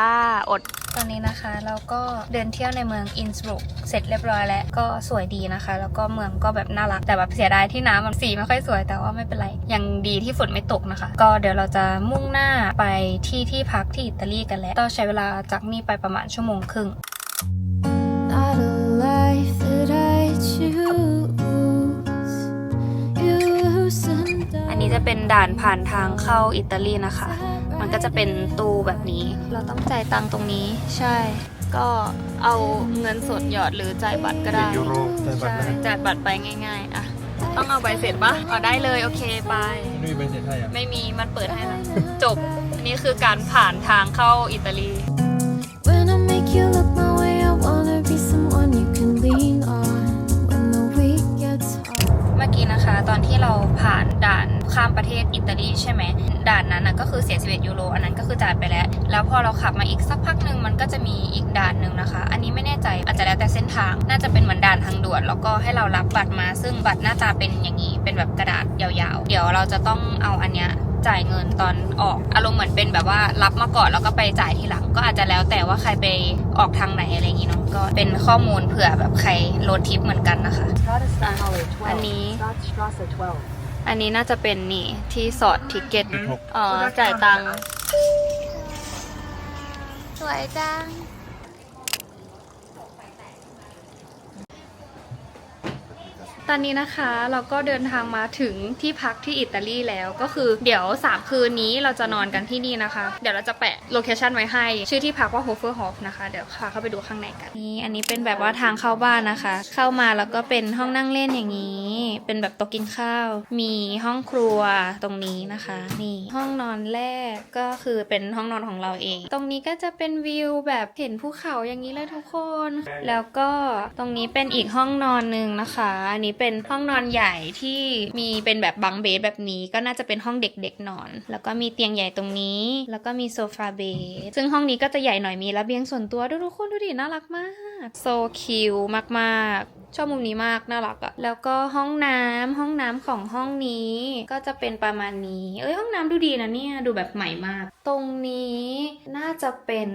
[SPEAKER 2] อดตอนนี้นะคะเราก็เดินเที่ยวในเมืองอินสบรุกเสร็จเรียบร้อยแล้วก็สวยดีนะคะแล้วก็เมืองก็แบบน่ารักแต่แบบเสียดายที่น้ำมันสีไม่ค่อยสวยแต่ว่าไม่เป็นไรยังดีที่ฝนไม่ตกนะคะก็เดี๋ยวเราจะมุ่งหน้าไปที่พักที่อิตาลีกันแล้วต้องใช้เวลาจากนี่ไปประมาณ1.5 ชั่วโมง
[SPEAKER 1] Not a life that I choose. Use and
[SPEAKER 2] อันนี้จะเป็นด่านผ่านทางเข้าอิตาลีนะคะมันก็จะเป็นตู้แบบนี้เราต้องจ่ายตังค์ตรงนี้ใช่ก็เอาเงินสดหยอดหรือจ่ายบัตรก็ได้
[SPEAKER 3] ยูโรจ่ายบัตร
[SPEAKER 2] ใช่
[SPEAKER 3] นะ
[SPEAKER 2] จ่ายบัตรไปง่ายๆอะต้องเอาใบเสร็จปะเอาได้เลยโอเคไป
[SPEAKER 3] ไม่มีใบเสร็จให้อ่ะ
[SPEAKER 2] ไม่มีมันเปิดให้แล้วจบอันนี้คือการผ่านทางเข้าอิตาลี
[SPEAKER 1] when I make you look my way, I wanna be someone you can lean on when the week gets hard.
[SPEAKER 2] เมื่อกี้นะคะตอนที่เราผ่านด่านข้ามประเทศอิตาลีใช่ไหมด่านนั้นนะก็คือเสีย11 ยูโรอันนั้นก็คือจ่ายไปแล้วแล้วพอเราขับมาอีกสักพักหนึ่งมันก็จะมีอีกด่านหนึ่งนะคะอันนี้ไม่แน่ใจอาจจะแล้วแต่เส้นทางน่าจะเป็นเหมือนด่านทางด่วนแล้วก็ให้เรารับบัตรมาซึ่งบัตรหน้าตาเป็นอย่างนี้เป็นแบบกระดาษยาวๆเดี๋ยวเราจะต้องเอาอันเนี้ยจ่ายเงินตอนออกอารมณ์เหมือนเป็นแบบว่ารับมาก่อนแล้วก็ไปจ่ายทีหลังก็อาจจะแล้วแต่ว่าใครไปออกทางไหนอะไรอย่างงี้เนาะก็เป็นข้อมูลเผื่อแบบใครโรดทริปเหมือนกันนะคะอันนี้น่าจะเป็นนี่ที่สอดทิกเก็ตอ๋อจ่ายตังค์สวยจังตอนนี้นะคะเราก็เดินทางมาถึงที่พักที่อิตาลีแล้วก็คือเดี๋ยว3 คืนนี้เราจะนอนกันที่นี่นะคะเดี๋ยวเราจะแปะโลเคชั่นไว้ให้ชื่อที่พักว่าโฮเฟอร์ฮอฟนะคะเดี๋ยวพาเข้าไปดูข้างในกันนี่อันนี้เป็นแบบว่าทางเข้าบ้านนะคะ เข้ามาแล้วก็เป็นห้องนั่งเล่นอย่างนี้เป็นแบบโต๊ะกินข้าวมีห้องครัวตรงนี้นะคะนี่ห้องนอนแรกก็คือเป็นห้องนอนของเราเองตรงนี้ก็จะเป็นวิวแบบเห็นภูเขาอย่างนี้เลยทุกคนแล้วก็ตรงนี้เป็นอีกห้องนอนนึงนะคะอันนี้เป็นห้องนอนใหญ่ที่มีเป็นแบบบังเบดแบบนี้ก็น่าจะเป็นห้องเด็กๆนอนแล้วก็มีเตียงใหญ่ตรงนี้แล้วก็มีโซฟาเบดซึ่งห้องนี้ก็จะใหญ่หน่อยมีระเบียงส่วนตัวด้วยทุกคนดูดิน่ารักมากโซคิวมากๆชอบมุมนี้มากน่ารักอะแล้วก็ห้องน้ำของห้องนี้ก็จะเป็นประมาณนี้ห้องน้ำดูดีนะเนี่ยดูแบบใหม่มากตรงนี้น่าจะเป็น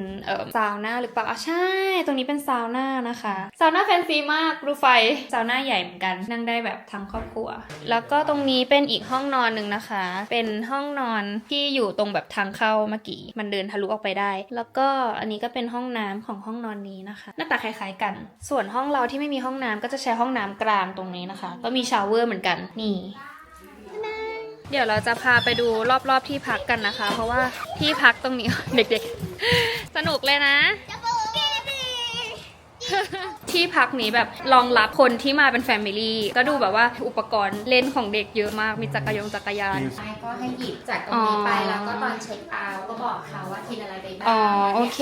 [SPEAKER 2] ซาวน่าหรือเปล่าใช่ตรงนี้เป็นซาวน่านะคะซาวน่าแฟนซีมากดูไฟซาวน่าใหญ่เหมือนกันนั่งได้แบบทั้งครอบครัวแล้วก็ตรงนี้เป็นอีกห้องนอนหนึ่งนะคะเป็นห้องนอนที่อยู่ตรงแบบทางเข้าเมื่อกี้มันเดินทะลุออกไปได้แล้วก็อันนี้ก็เป็นห้องน้ำของห้องนอนนี้นะคะหน้าตาคล้ายๆกันส่วนห้องเราที่ไม่มีห้องน้ำก็จะใช้ห้องน้ำกลางตรงนี้นะคะก็มีชาวเวอร์เหมือนกันนี่เดี๋ยวเราจะพาไปดูรอบๆที่พักกันนะคะเพราะว่าที่พักตรงนี้ เด็กๆสนุกเลยนะ ที่ ที่พักนี้แบบรองรับคนที่มาเป็นแฟมิลี่ก็ดูแบบว่าอุปกรณ์เล่นของเด็กเยอะมากมีจักรยาน
[SPEAKER 4] ใช่ก็ให้หยิบจากตรงนี้ไปแล้วก็ตอนเช็คเอาท์ก็บอกเขาว่ากินอะไรไปบ้าง
[SPEAKER 2] อ๋อโอเค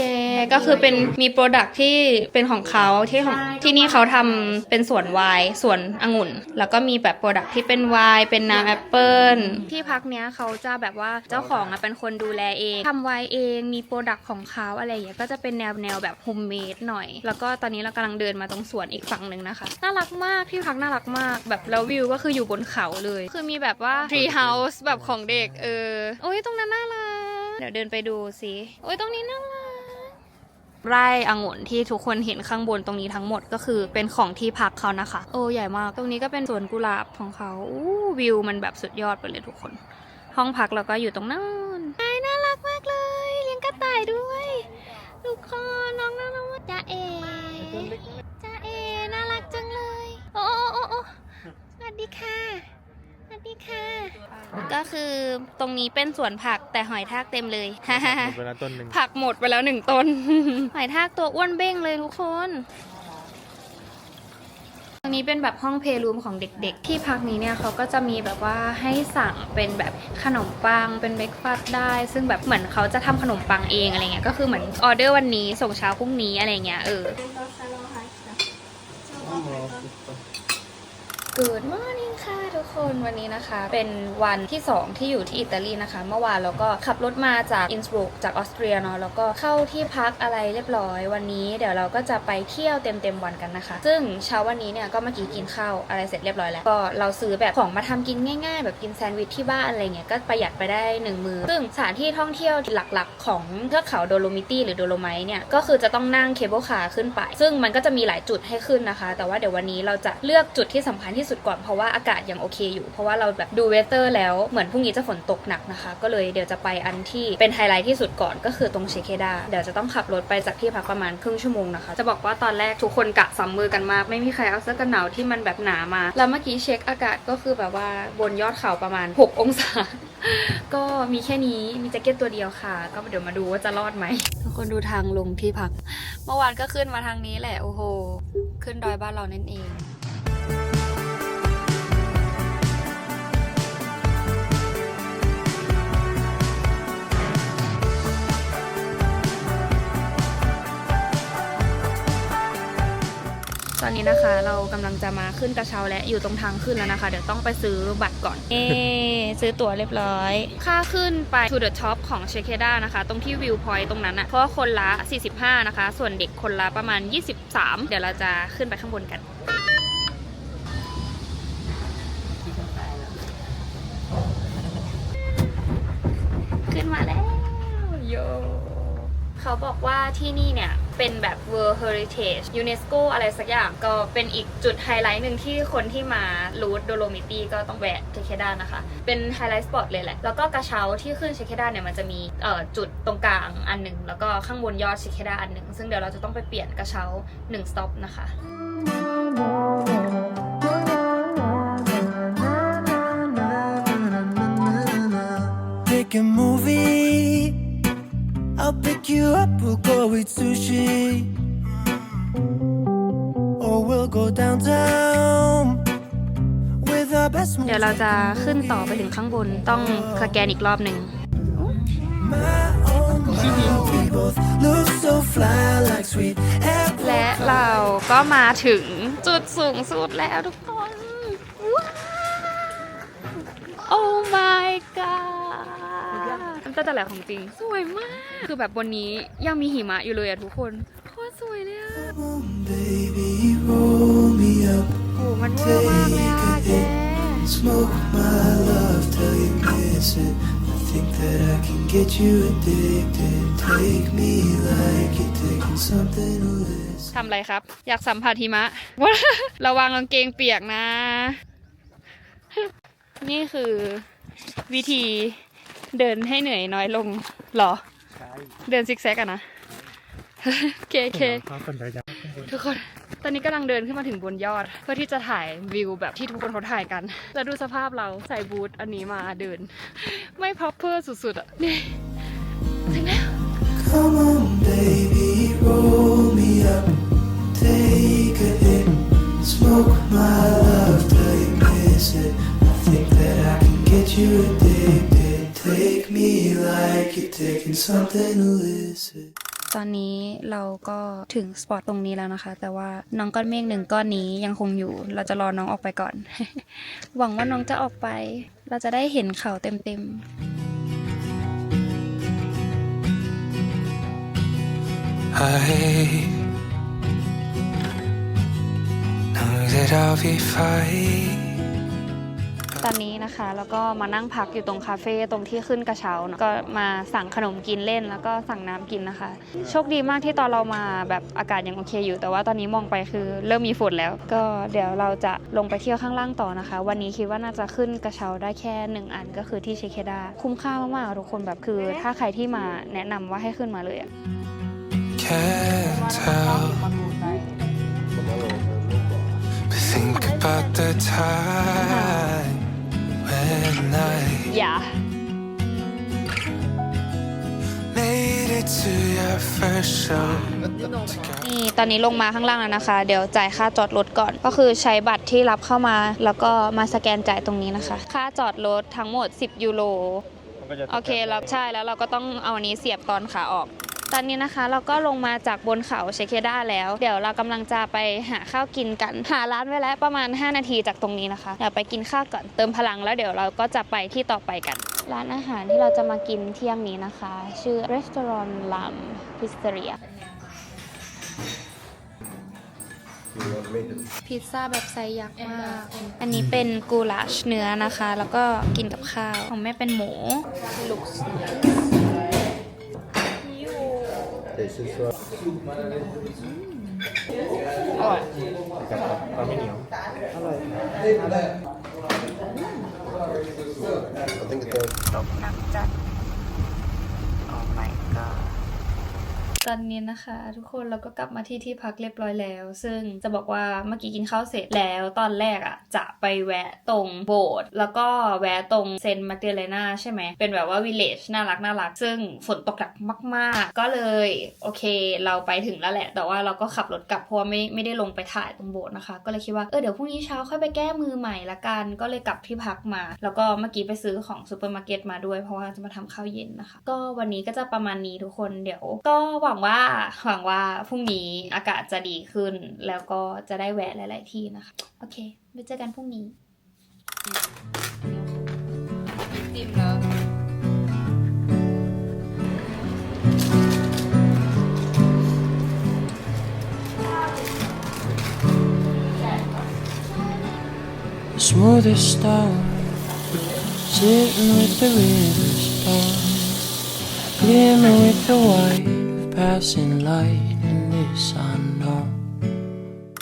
[SPEAKER 2] ก็คือเป็นมีโปรดักที่เป็นของเขาที่ของที่นี่เขาทำเป็นสวนไวน์สวนองุ่นแล้วก็มีแบบโปรดักที่เป็นไวน์เป็นน้ำแอปเปิ้ลที่พักเนี้ยเขาจะแบบว่าเจ้าของเป็นคนดูแลเองทำไวน์เองมีโปรดักของเขาอะไรอย่างเงี้ยก็จะเป็นแนวแบบโฮมเมดหน่อยแล้วก็ตอนนี้เรากำลังเดินมาตรงสวนอีกฝั่งหนึ่งนะคะน่ารักมากที่พักน่ารักมากแบบแล้ววิวก็คืออยู่บนเขาเลยคือมีแบบว่า tree house แบบของเด็กโอ้ยตรงนั้นน่ารักเดี๋ยวเดินไปดูสิโอ้ยตรงนี้น่ารักไร่องุ่นที่ทุกคนเห็นข้างบนตรงนี้ทั้งหมดก็คือเป็นของที่พักเขานะคะโอ้ใหญ่มากตรงนี้ก็เป็นสวนกุหลาบของเขาวิวมันแบบสุดยอดไปเลยทุกคนห้องพักเราก็อยู่ตรงนั้นน่ารักมากเลยเลี้ยงกระต่ายด้วยทุกคนน้องน่ารักมากจ้าเอน่ารักจังเลยโอ้สวัสดีค่ะสวัสดีค่ะก็คือตรงนี้เป็นสวนผักแต่หอยทากเต็มเลย
[SPEAKER 3] หมดเวลาต้นหนึ่ง
[SPEAKER 2] ผักหมดไปแล้ว1 ต้น หอยทากตัวอ้วนเบ้งเลยทุกคนตรงนี้เป็นแบบห้องเพลย์รูมของเด็กๆที่พักนี้เนี่ยเขาก็จะมีแบบว่าให้สั่งเป็นแบบขนมปังเป็นเบรคฟาสต์ได้ซึ่งแบบเหมือนเขาจะทำขนมปังเองอะไรเงี้ยก็คือเหมือนออเดอร์วันนี้ส่งเช้าพรุ่งนี้อะไรเงี้ยGood morning ค่ะทุกคนวันนี้นะคะเป็นวันที่2ที่อยู่ที่อิตาลีนะคะเมื่อวานเราก็ขับรถมาจากอินสบรุกจากออสเตรียเนาะแล้วก็เข้าที่พักอะไรเรียบร้อยวันนี้เดี๋ยวเราก็จะไปเที่ยวเต็มวันกันนะคะซึ่งเช้าวันนี้เนี่ยก็เมื่อกี้กินข้าวอะไรเสร็จเรียบร้อยแล้วก็เราซื้อแบบของมาทำกินง่ายๆแบบกินแซนด์วิชที่บ้านอะไรเงี้ยก็ประหยัดไปได้1 มื้อซึ่งสถานที่ท่องเที่ยวหลักๆของเทือกเขาโดโลมิตี้หรือโดโลไมต์เนี่ยก็คือจะต้องนั่งเคเบิลคาร์ขึ้นไปซึ่งมันก็จะมีหลายจุดให้ขึ้นนะคะแต่ว่าเดี๋ยววันนี้เราจะเลือกจุดที่สำคัญที่สุดก่อนเพราะว่าอากาศยังโอเคอยู่เพราะว่าเราแบบดูเวเตอร์แล้วเหมือนพรุ่งนี้จะฝนตกหนักนะคะก็เลยเดี๋ยวจะไปอันที่เป็นไฮไลท์ที่สุดก่อนก็คือตรงเชเคดาเดี๋ยวจะต้องขับรถไปจากที่พักประมาณครึ่งชั่วโมงนะคะจะบอกว่าตอนแรกทุกคนกะซัมเมอร์กันมากไม่มีใครเอาเสื้อกันหนาวที่มันแบบหนามาแล้วเมื่อกี้เช็คอากาศก็คือแบบว่าบนยอดเขาประมาณ6 องศา ก็มีแค่นี้มีแจ็คเก็ตตัวเดียวค่ะก็เดี๋ยวมาดูว่าจะรอดไหมทุกคนดูทางลงที่พักเมื่อวานก็ขึ้นมาทางนี้แหละโอ้โหขึ้นดอยบ้านเรานั่นเองตอนนี้นะคะเรากำลังจะมาขึ้นกระเช้าและอยู่ตรงทางขึ้นแล้วนะคะเดี๋ยวต้องไปซื้อบัตรก่อนซื้อตั๋วเรียบร้อยค่าขึ้นไป to the top ของเชเคดานะคะตรงที่วิวพอยต์ตรงนั้นเพราะว่าคนละ45นะคะส่วนเด็กคนละประมาณ23เดี๋ยวเราจะขึ้นไปข้างบนกันขึ้นมาแล้วโยเขาบอกว่าที่นี่เนี่ยเป็นแบบ World Heritage UNESCO อะไรสักอย่างก็เป็นอีกจุดไฮไลท์หนึ่งที่คนที่มารูทโดโลมิตี้ก็ต้องแวะเชเคดานะคะเป็นไฮไลท์สปอตเลยแหละแล้วก็กระเช้าที่ขึ้นเชเคดาเนี่ยมันจะมีจุดตรงกลางอันหนึ่งแล้วก็ข้างบนยอดเชเคดาอันหนึ่งซึ่งเดี๋ยวเราจะต้องไปเปลี่ยนกระเช้า1 สต็อปนะคะ
[SPEAKER 1] Pick a movie. I'll pick you up, we'll go eat sushi. Or we'll go downtown with our best
[SPEAKER 2] เดี๋ยวเราจะขึ้นต่อไปถึงข้างบนต้องสแกนอีกรอบหนึ่ง
[SPEAKER 1] We both look so fly like sweet apple.
[SPEAKER 2] และเราก็มาถึงจุดสูงสุดแล้วทุกคนว้าวโอ้ my god น้ำตาจะไหลของจริงสวยมากคือแบบบนนี้ยังมีหิมะอยู่เลยอะทุกคนโคตรสวยเลยอะ
[SPEAKER 1] Baby, roll me up.
[SPEAKER 2] โอ้มันเวอร์มากเลยอะแก
[SPEAKER 1] Smoke my love till you miss it. I think that I can get you addicted. Take me like you're taking something illicit.
[SPEAKER 2] ทำอะไรครับอยากสัมผัสหิมะ ระวังกางเกงเปียกนะ นี่คือวิธีเดินให้เหนื่อยน้อยลงเหรอเดินซิกแซกอะนะเคทุกคนตอนนี้กำลังเดินขึ้นมาถึงบนยอดเพื่อที่จะถ่ายวิวแบบที่ทุกคนเขาถ่ายกันแล้วดูสภาพเราใส่บูทอันนี้มาเดินไม่พร็อพเพอร์สุดๆอะนี่ถึงแล้ว
[SPEAKER 1] Come on, baby, roll me up. Take a you're taking something illicit.
[SPEAKER 2] ตอนนี้เราก็ถึงสปอตตรงนี้แล้วนะคะ แต่ว่าน้องก้อนเมฆหนึ่งก้อนนี้ยังคงอยู่ เราจะรอน้องออกไปก่อน หวังว่าน้องจะออกไป เราจะได้เห็นเขาเต็ม
[SPEAKER 1] I know that I'll be fine.
[SPEAKER 2] ๆ ตอนนี้นะคะแล้วก็มานั่งพักอยู่ตรงคาเฟ่ตรงที่ขึ้นกระเช้าเนอะก็มาสั่งขนมกินเล่นแล้วก็สั่งน้ำกินนะคะ โชคดีมากที่ตอนเรามาแบบอากาศยังโอเคอยู่ แต่ว่าตอนนี้มองไปคือเริ่มมีฝนแล้ว ก็เดี๋ยวเราจะลงไปเที่ยวข้างล่างต่อนะคะ วันนี้คิดว่าน่าจะขึ้นกระเช้าได้แค่1อันก็คือที่เชเคดาคุ้มค่ามากๆทุกคนแบบคือถ้าใครที่มาแนะนำว่าให้ขึ้นมาเลยอะ
[SPEAKER 1] Can't tell. But think about the time when I
[SPEAKER 2] อย่า
[SPEAKER 1] made it to your first show.
[SPEAKER 2] นี่ตอนนี้ลงมาข้างล่างแล้วนะคะ เดี๋ยวจ่ายค่าจอดรถก่อน ก็คือใช้บัตรที่รับเข้ามา แล้วก็มาสแกนจ่ายตรงนี้นะคะ ค่าจอดรถทั้งหมด10ยูโรโอเคแล้วใช่แล้วเราก็ต้องเอาอันนี้เสียบตอนขาออก ตอนนี้นะคะเราก็ลงมาจากบนเขาเชเคดาแล้ว เดี๋ยวเรากำลังจะไปหาข้าวกินกัน หาร้านไว้แล้วประมาณ5นาทีจากตรงนี้นะคะเดี๋ยวไปกินข้าวก่อนเติมพลังแล้วเดี๋ยวเราก็จะไปที่ต่อไปกัน ร้านอาหารที่เราจะมากินเที่ยงนี้นะคะ ชื่อ Restaurant Lam Pizzeria พิซซ่าแบบไซส์ยักษ์มาก อันนี้เป็นกูลาชเนื้อนะคะ แล้วก็กินกับข้าว ของแม่เป็นหมู looks nice อร่อย
[SPEAKER 3] กับปลาไม่เหนียว
[SPEAKER 2] หนักจัด Oh my god ตอนนี้นะคะทุกคนเราก็กลับมาที่พักเรียบร้อยแล้ว ซึ่งจะบอกว่าเมื่อกี้กินข้าวเสร็จแล้วตอนแรกอ่ะจะไปแวะตรงโบสถ์แล้วก็แวะตรงเซนต์แมกเดเลนาใช่ไหมเป็นแบบว่าวิลเลจน่ารักซึ่งฝนตกหนักมากๆก็เลยโอเคเราไปถึงแล้วแหละแต่ว่าเราก็ขับรถกลับเพราะว่าไม่ได้ลงไปถ่ายตรงโบสถ์นะคะก็เลยคิดว่าเดี๋ยวพรุ่งนี้เช้าค่อยไปแก้มือใหม่ละกันก็เลยกลับที่พักมาแล้วก็เมื่อกี้ไปซื้อของซูเปอร์มาร์เก็ตมาด้วยเพราะว่าจะมาทำข้าวเย็นนะคะก็วันนี้ก็จะประมาณนี้ทุกคนเดี๋ยวก็หวังว่าพรุ่งนี้อากาศจะดีขึ้นแล้วก็จะได้แวะหลายๆที่นะคะโอเคไปเจอกันพรุ่งนี้จิ้มแล้ว
[SPEAKER 1] The smoothest stone, sitting with the river storm, glimmer with the white of passing light in this unknown.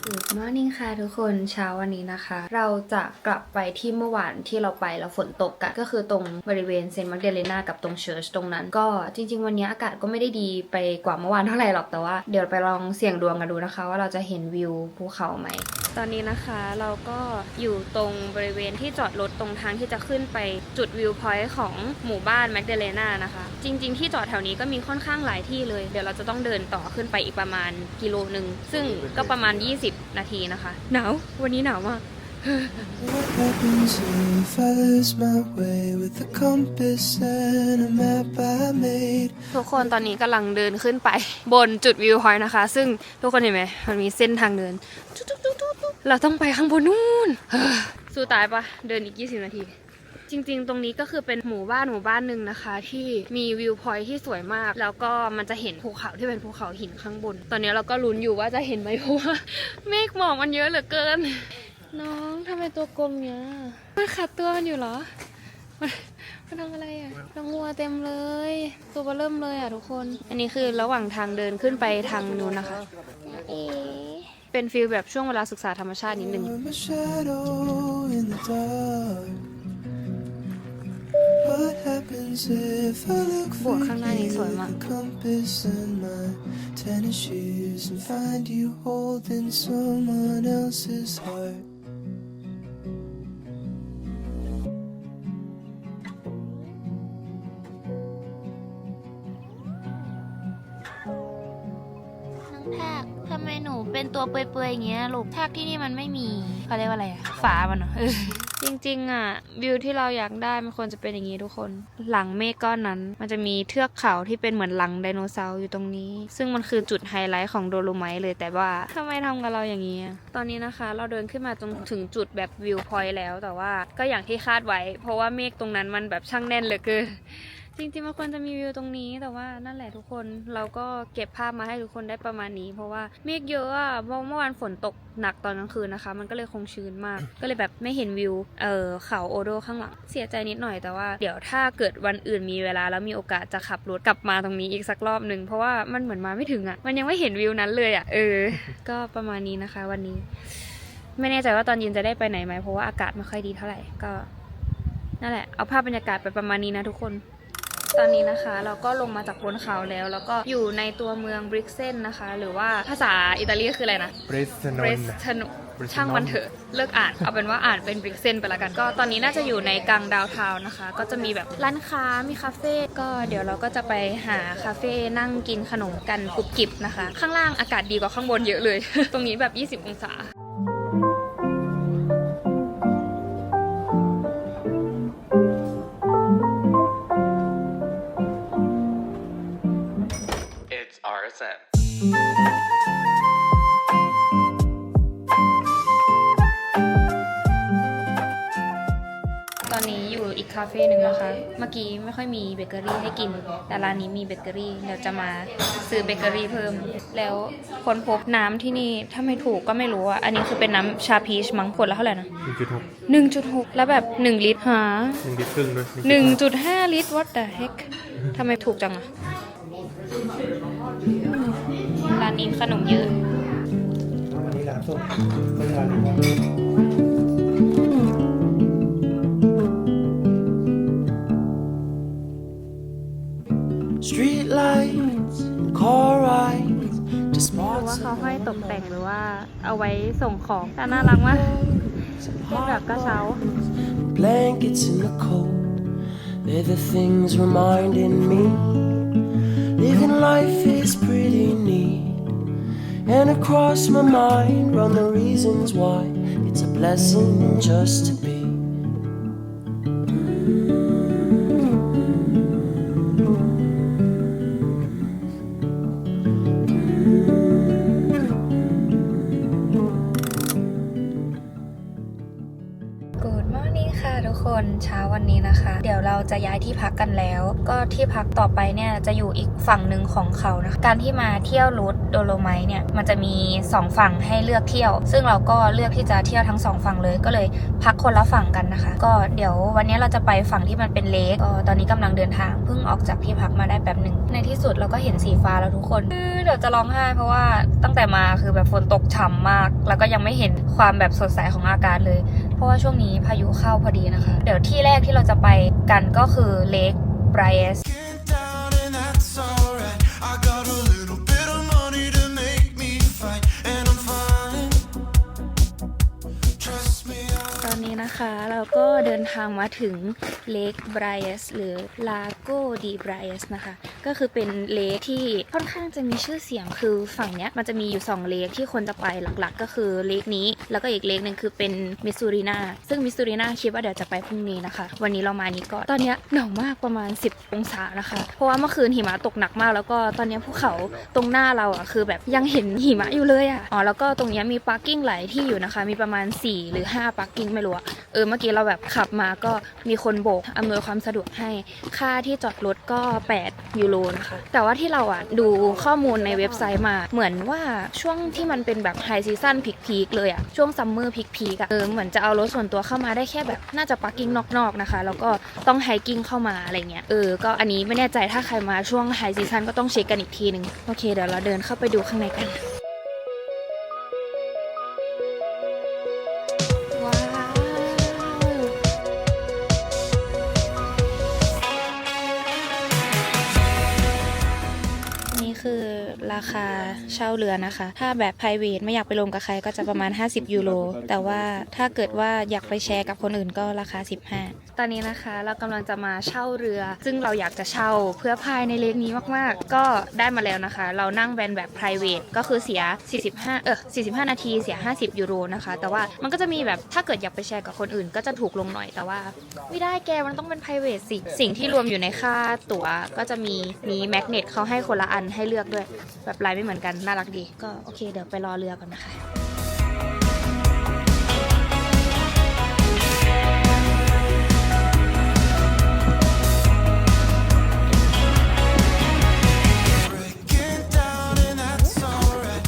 [SPEAKER 2] Good morning ค่ะทุกคนเช้าวันนี้นะคะ เราจะกลับไปที่เมื่อวานที่เราไปแล้วฝนตกกันก็คือตรงบริเวณเซนต์แมกเดเลนากับตรงเชิร์ชตรงนั้นก็จริงๆวันนี้อากาศก็ไม่ได้ดีไปกว่าเมื่อวานเท่าไหร่หรอกแต่ว่าเดี๋ยวไปลองเสี่ยงดวงกันดูนะคะว่าเราจะเห็นวิวภูเขาไหมตอนนี้นะคะเราก็อยู่ตรงบริเวณที่จอดรถตรงทางที่จะขึ้นไปจุดวิวพอยต์ของหมู่บ้านแมกเดเลนานะคะจริงๆที่จอดแถวนี้ก็มีค่อนข้างหลายที่เลยเดี๋ยวเราจะต้องเดินต่อขึ้นไปอีกประมาณกิโลนึงซึ่งก็ประมาณ20นาทีนะคะหนาววันนี้หนาวมาก
[SPEAKER 1] What happens if I lose my way with a compass and a map I made?
[SPEAKER 2] ทุกคนตอนนี้กำลังเดินขึ้นไปบนจุดวิวพอยต์นะคะซึ่งทุกคนเห็นไหมมันมีเส้นทางเดินเราต้องไปข้างบนนู่น สู้ตายปะเดินอีก20นาทีจริงๆตรงนี้ก็คือเป็นหมู่บ้านหนึ่งนะคะที่มีวิวพอยท์ที่สวยมากแล้วก็มันจะเห็นภูเขาที่เป็นภูเขาหินข้างบนตอนนี้เราก็ลุ้นอยู่ว่าจะเห็นไหมเพราะว่าเมฆหมอกมันเยอะเหลือเกินน้องทำไมตัวกลมเนี้ยมันขัดตัวมันอยู่เหรอมันทำอะไรอ่ะน้องวัวเต็มเลยตัวเบอเริ่มเลยอ่ะทุกคนอันนี้คือระหว่างทางเดินขึ้นไปทางนู้นนะคะเป็นฟีลแบบช่วงเวลาศึกษาธรรมชาตินิดนึง
[SPEAKER 1] I'm a shadow in the dark. What happens if I look
[SPEAKER 2] บวก
[SPEAKER 1] for
[SPEAKER 2] ข้างหน้านี้สวย
[SPEAKER 1] you
[SPEAKER 2] มาก
[SPEAKER 1] with a compass and my tennis shoes and find you holding someone else's heart?
[SPEAKER 2] ากทำไมหนูเป็นตัวเปื่อยๆอย่างเงี้ยลูกทากที่นี่มันไม่มีเขาเรียกว่าอะไรอะฝามันเหรอ จริงๆอะวิวที่เราอยากได้มันควรจะเป็นอย่างนี้ทุกคนหลังเมฆก้อนนั้นมันจะมีเทือกเขาที่เป็นเหมือนหลังไดโนเสาร์อยู่ตรงนี้ซึ่งมันคือจุดไฮไลท์ของโดโลไมท์เลยแต่ว่าทำไมทำกับเราอย่างนี้ตอนนี้นะคะเราเดินขึ้นมาตรงถึงจุดแบบวิวพอยต์แล้วแต่ว่าก็อย่างที่คาดไว้เพราะว่าเมฆตรงนั้นมันแบบช่างแน่นเหลือเกิน จริงๆมันควรจะมีวิวตรงนี้แต่ว่านั่นแหละทุกคนเราก็เก็บภาพมาให้ทุกคนได้ประมาณนี้เพราะว่าเมฆเยอะอะเมื่อวานฝนตกหนักตอนกลางคืนนะคะมันก็เลยคงชื้นมากก็เลยแบบไม่เห็นวิวเขาโอโดข้างหลังเสียใจนิดหน่อยแต่ว่าเดี๋ยวถ้าเกิดวันอื่นมีเวลาแล้วมีโอกาสจะขับรถกลับมาตรงนี้อีกสักรอบนึงเพราะว่ามันเหมือนมาไม่ถึงอะมันยังไม่เห็นวิวนั้นเลยอะก็ประมาณนี้นะคะวันนี้ไม่แน่ใจว่าตอนเย็นจะได้ไปไหนไหมเพราะว่าอากาศไม่ค่อยดีเท่าไหร่ก็นั่นแหละเอาภาพบรรยากาศไปประมาณนี้นะทุกคนตอนนี้นะคะเราก็ลงมาจากบนเขาแล้วก็อยู่ในตัวเมืองบริกเซนนะคะหรือว่าภาษาอิตาลีคืออะไรนะ
[SPEAKER 3] เบรสเซน
[SPEAKER 2] เบรสทนช่างมันเถอะเลิกอ่านเอาเป็นว่าอ่านเป็นบริกเซนไปละกันก็ตอนนี้น่าจะอยู่ในกลางดาวน์ทาวน์นะคะก็จะมีแบบร้านค้ามีคาเฟ่ก็เดี๋ยวเราก็จะไปหาคาเฟ่นั่งกินขนมกันกรุบกริบนะคะข้างล่างอากาศดีกว่าข้างบนเยอะเลย ตรงนี้แบบ20 องศา
[SPEAKER 3] RSM
[SPEAKER 2] ตอนนี้อยู่อีกคาเฟ่หนึ่งนะคะเมื่อกี้ไม่ค่อยมีเบเกอรี่ให้กินแต่ร้านนี้มีเบเกอรี่เดี๋ยวจะมาซื้อเบเกอรี่เพิ่มแล้วค้นพบน้ำที่นี่ถ้าไม่ถูกก็ไม่รู้อ่ะอันนี้คือเป็นน้ำชาพีชมั้งขวดละเท่าไหร่นะ 1.6 แล้วแบบ1 ลิตรหา
[SPEAKER 3] 1 ลิตรครึ่งด้วย
[SPEAKER 2] 1.5 ลิตร what the heck ทำไมถูกจังอะร้านนี้ขนมเยอะ
[SPEAKER 3] วันนี้ร้านส้มไม่ร้านนี้
[SPEAKER 1] Street lights and car rides to
[SPEAKER 2] หรือว่า
[SPEAKER 1] spots
[SPEAKER 2] เขาให้ตกแต่งหรือว่าเอาไว้ส่งของแต่น่ารักมากเป็นแบบกระเช้า
[SPEAKER 1] blankets in the cold. They're the things reminding me living life is pretty neat. And across my mind run the reasons why it's a blessing just to be.
[SPEAKER 2] Good morning ค่ะทุกคนเช้าวันนี้นะคะเดี๋ยวเราจะย้ายที่พักกันแล้วก็ที่พักต่อไปเนี่ยจะอยู่อีกฝั่งหนึ่งของเขานะคะการที่มาเที่ยวรูทโดโลไมท์เนี่ยมันจะมี2ฝั่งให้เลือกเที่ยวซึ่งเราก็เลือกที่จะเที่ยวทั้ง2ฝั่งเลยก็เลยพักคนละฝั่งกันนะคะก็เดี๋ยววันนี้เราจะไปฝั่งที่มันเป็นเลคก็ตอนนี้กำลังเดินทางเพิ่งออกจากที่พักมาได้แป๊บหนึ่งในที่สุดเราก็เห็นสีฟ้าแล้วทุกคนเดี๋ยวจะร้องไห้เพราะว่าตั้งแต่มาคือแบบฝนตกฉ่ำมากแล้วก็ยังไม่เห็นความแบบสดใสของอากาศเลยเพราะว่าช่วงนี้พายุเข้าพอดีนะคะเดี๋ยวที่แรกที่เราจะไปกันก็คือเลคไบรสตอนนี้นะคะเราก็เดินทางมาถึงเลคไบรสหรือลาโกดีไบรสนะคะก็คือเป็นเลคที่ค่อนข้างจะมีชื่อเสียงคือฝั่งเนี้ยมันจะมีอยู่2เลคที่คนจะไปหลักๆก็คือเลคนี้แล้วก็อีกเลคนึงคือเป็นมิสซูรินาซึ่งมิสซูรินาคิดว่าเดี๋ยวจะไปพรุ่งนี้นะคะวันนี้เรามานี้ก่อนตอนนี้หนาวมากประมาณ10 องศานะคะเพราะว่าเมื่อคืนหิมะตกหนักมากแล้วก็ตอนนี้ภูเขาตรงหน้าเราอ่ะคือแบบยังเห็นหิมะอยู่เลยอ่ะแล้วก็ตรงนี้มีพาร์กิ้งหลายที่อยู่นะคะมีประมาณ4 หรือ 5พาร์กิ้งไม่รู้อะเมื่อกี้เราแบบขับมาก็มีคนโบกอำนวยความสะดวกให้ค่าที่จอดรถก็8 ยูโรนะคะแต่ว่าที่เราดูข้อมูลในเว็บไซต์มาเหมือนว่าช่วงที่มันเป็นแบบไฮซีซั่นพีคเลยช่วงซัมเมอร์พีคเหมือนจะเอารถส่วนตัวเข้ามาได้แค่แบบน่าจะพาร์กิ้งนอกๆนะคะแล้วก็ต้องไฮกิ้งเข้ามาอะไรเงี้ยก็อันนี้ไม่แน่ใจถ้าใครมาช่วงไฮซีซั่นก็ต้องเช็คกันอีกทีนึงโอเคเดี๋ยวเราเดินเข้าไปดูข้างในกันคือล ราคาเช่าเรือนะคะ ถ้าแบบ private ไม่อยากไปรวมกับใครก็จะประมาณ50ยูโรแต่ว่าถ้าเกิดว่าอยากไปแชร์กับคนอื่นก็ราคา15ตอนนี้นะคะเรากำลังจะมาเช่าเรือ ซึ่งเราอยากจะเช่าเพื่อพายในเลคนี้มากๆก็ได้มาแล้วนะคะเรานั่งแบนแบบ private ก็คือเสีย45นาทีเสีย50ยูโรนะคะแต่ว่ามันก็จะมีแบบถ้าเกิดอยากไปแชร์กับคนอื่นก็จะถูกลงหน่อยแต่ว่าไม่ได้แกมันต้องเป็น private สิสิ่งที่รวมอยู่ในค่าตั๋วก็จะมีแมกเนตเขาให้คนละอันให้เลือกด้วยแบบลายไม่เหมือนกันน่ารักดีก็โอเคเดี๋ยวไปรอเรือก่อนนะคะ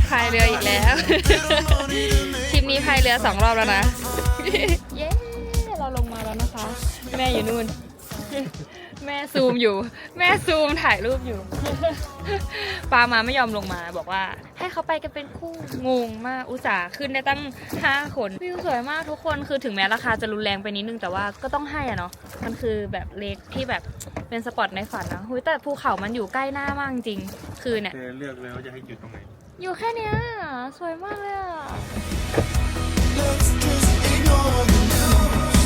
[SPEAKER 2] พายเรืออีกแล้ว ทริปนี้พายเรือ2 รอบแล้วนะ เย้เราลงมาแล้วนะคะแม่อยู่นู่น แม่ซูมอยู่แม่ซูมถ่ายรูปอยู่ ปามาไม่ยอมลงมาบอกว่าให้เขาไปกันเป็นคู่งงมากอุตส่าห์ขึ้นได้ตั้ง5 คนวิวสวยมากทุกคนคือถึงแม้ราคาจะรุนแรงไปนิดนึงแต่ว่าก็ต้องให้อะเนาะมันคือแบบเล็กที่แบบเป็นสปอตในฝันนะหุยแต่ภูเขามันอยู่ใกล้หน้ามากจริงคือเนี่ย
[SPEAKER 3] เลือกเลยว่าจะให้หยุดตรงไหน
[SPEAKER 2] อยู่แค่เนี้ยสวยมากเลยอะ
[SPEAKER 1] Let's just ignore the news.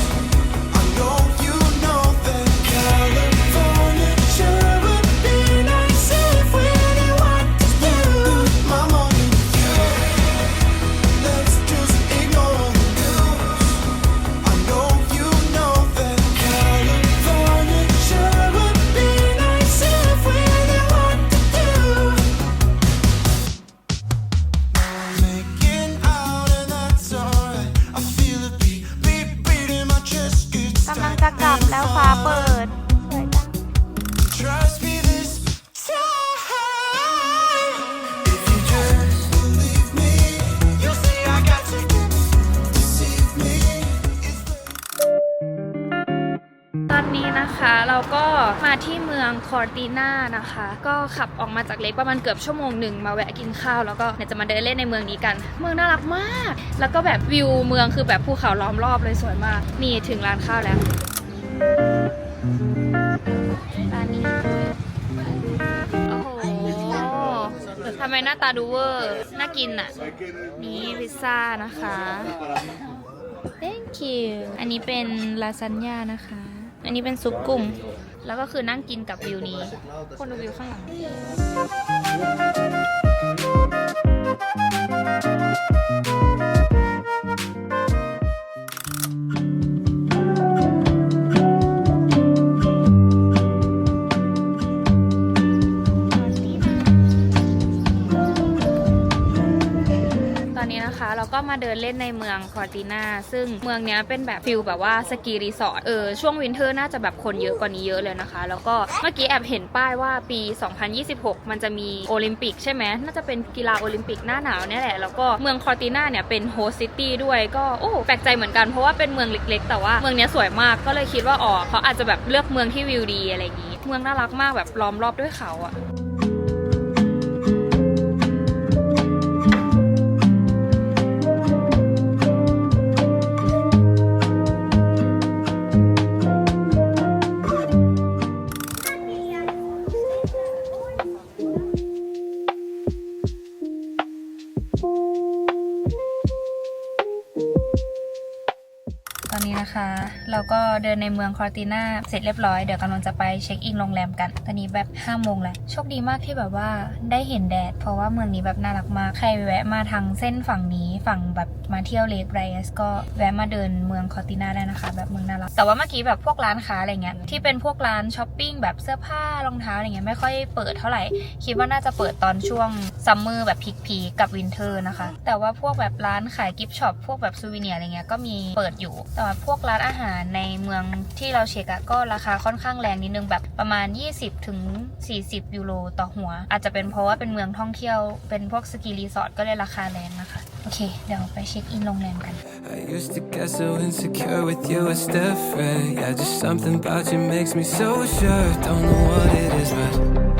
[SPEAKER 1] I know you know that California sure would be nice if we really wanted to use my money with you. Let's just ignore the news. I know you know that California sure would be nice if we really wanted to. Making out and that's alright. I feel a beat in my chest.
[SPEAKER 2] กำลังจะกลับแล้วฟ้าเปิดสวยจัง
[SPEAKER 1] Trust me this time. If you just believe me, you'll see I got to deceive me. It's the
[SPEAKER 2] ตอนนี้นะคะเราก็มาที่เมืองคอร์ติน่านะคะก็ขับออกมาจากเล็กประมาณเกือบชั่วโมงหนึ่งมาแวะกินข้าวแล้วก็เนี่ยจะมาเดินเล่นในเมืองนี้กันเมืองน่ารักมากแล้วก็แบบวิวเมืองคือแบบภูเขาล้อมรอบเลยสวยมากนี่ถึงร้านข้าวแล้วร้านนี้โอ้โหทำไมหน้าตาดูเวอร์น่ากินอ่ะนี่พิซซ่านะคะ thank you อันนี้เป็นลาซานญ่านะคะอันนี้เป็นซุปกุ้งแล้วก็คือนั่งกินกับวิวนี้คนดูวิวข้างหลังตอนนี้นะคะเราก็มาเดินเล่นในเมืองคอร์ติน่าซึ่งเมืองนี้เป็นแบบฟิลแบบว่าสกีรีสอร์ทช่วงวินเทอร์น่าจะแบบคนเยอะกว่านี้เยอะเลยนะคะแล้วก็เมื่อกี้แอบเห็นป้ายว่าปี 2026 มันจะมีโอลิมปิกใช่ไหมน่าจะเป็นกีฬาโอลิมปิกหน้าหนาวเนี่ยแหละแล้วก็เมืองคอร์ติน่าเนี่ยเป็นโฮสต์ซิตี้ด้วยก็โอ้แปลกใจเหมือนกันเพราะว่าเป็นเมืองเล็กๆแต่ว่าเมืองนี้สวยมากก็เลยคิดว่าอ๋อเขาอาจจะแบบเลือกเมืองที่วิวดีอะไรอย่างนี้เมืองน่ารักมากแบบล้อมรอบด้วยเขาอะตอนนี้นะคะเราก็เดินในเมืองคอร์ติน่าเสร็จเรียบร้อยเดี๋ยวกำลังจะไปเช็คอินโรงแรมกันตอนนี้แบบ5 โมงแล้วโชคดีมากที่แบบว่าได้เห็นแดดเพราะว่าเมืองนี้แบบน่ารักมากใครแวะมาทางเส้นฝั่งนี้ฝั่งแบบมาเที่ยวเลคไรส์ก็แวะมาเดินเมืองคอร์ติน่าได้นะคะแบบเมืองน่ารักแต่ว่าเมื่อกี้แบบพวกร้านค้าอะไรเงี้ยที่เป็นพวกร้านช้อปปิ้งแบบเสื้อผ้ารองเท้าอะไรเงี้ยไม่ค่อยเปิดเท่าไหร่คิดว่าน่าจะเปิดตอนช่วงซัมเมอร์แบบพีคกับวินเทอร์นะคะแต่ว่าพวกแบบร้านขายกิฟต์ช็อปพวกแบบซูวิเนียร์อะไรเงี้ยก็มีเปิดอยู่แต่ว่าพวกร้านอาหารในเมืองที่เราเช็คอะก็ราคาค่อนข้างแรงนิดนึงแบบประมาณ20 ถึง 40 ยูโรต่อหัวอาจจะเป็นเพราะว่าเป็นเมืองท่องเที่ยวเป็นพวกสกีรีสอร์ทก็เลยราคาแรงนะคะโอเคเดี๋ยวไปเช็คอินโรงแรมกัน
[SPEAKER 1] I used to get so insecure with you, it's different. Yeah, just something about you makes me so sure. Don't know what it is,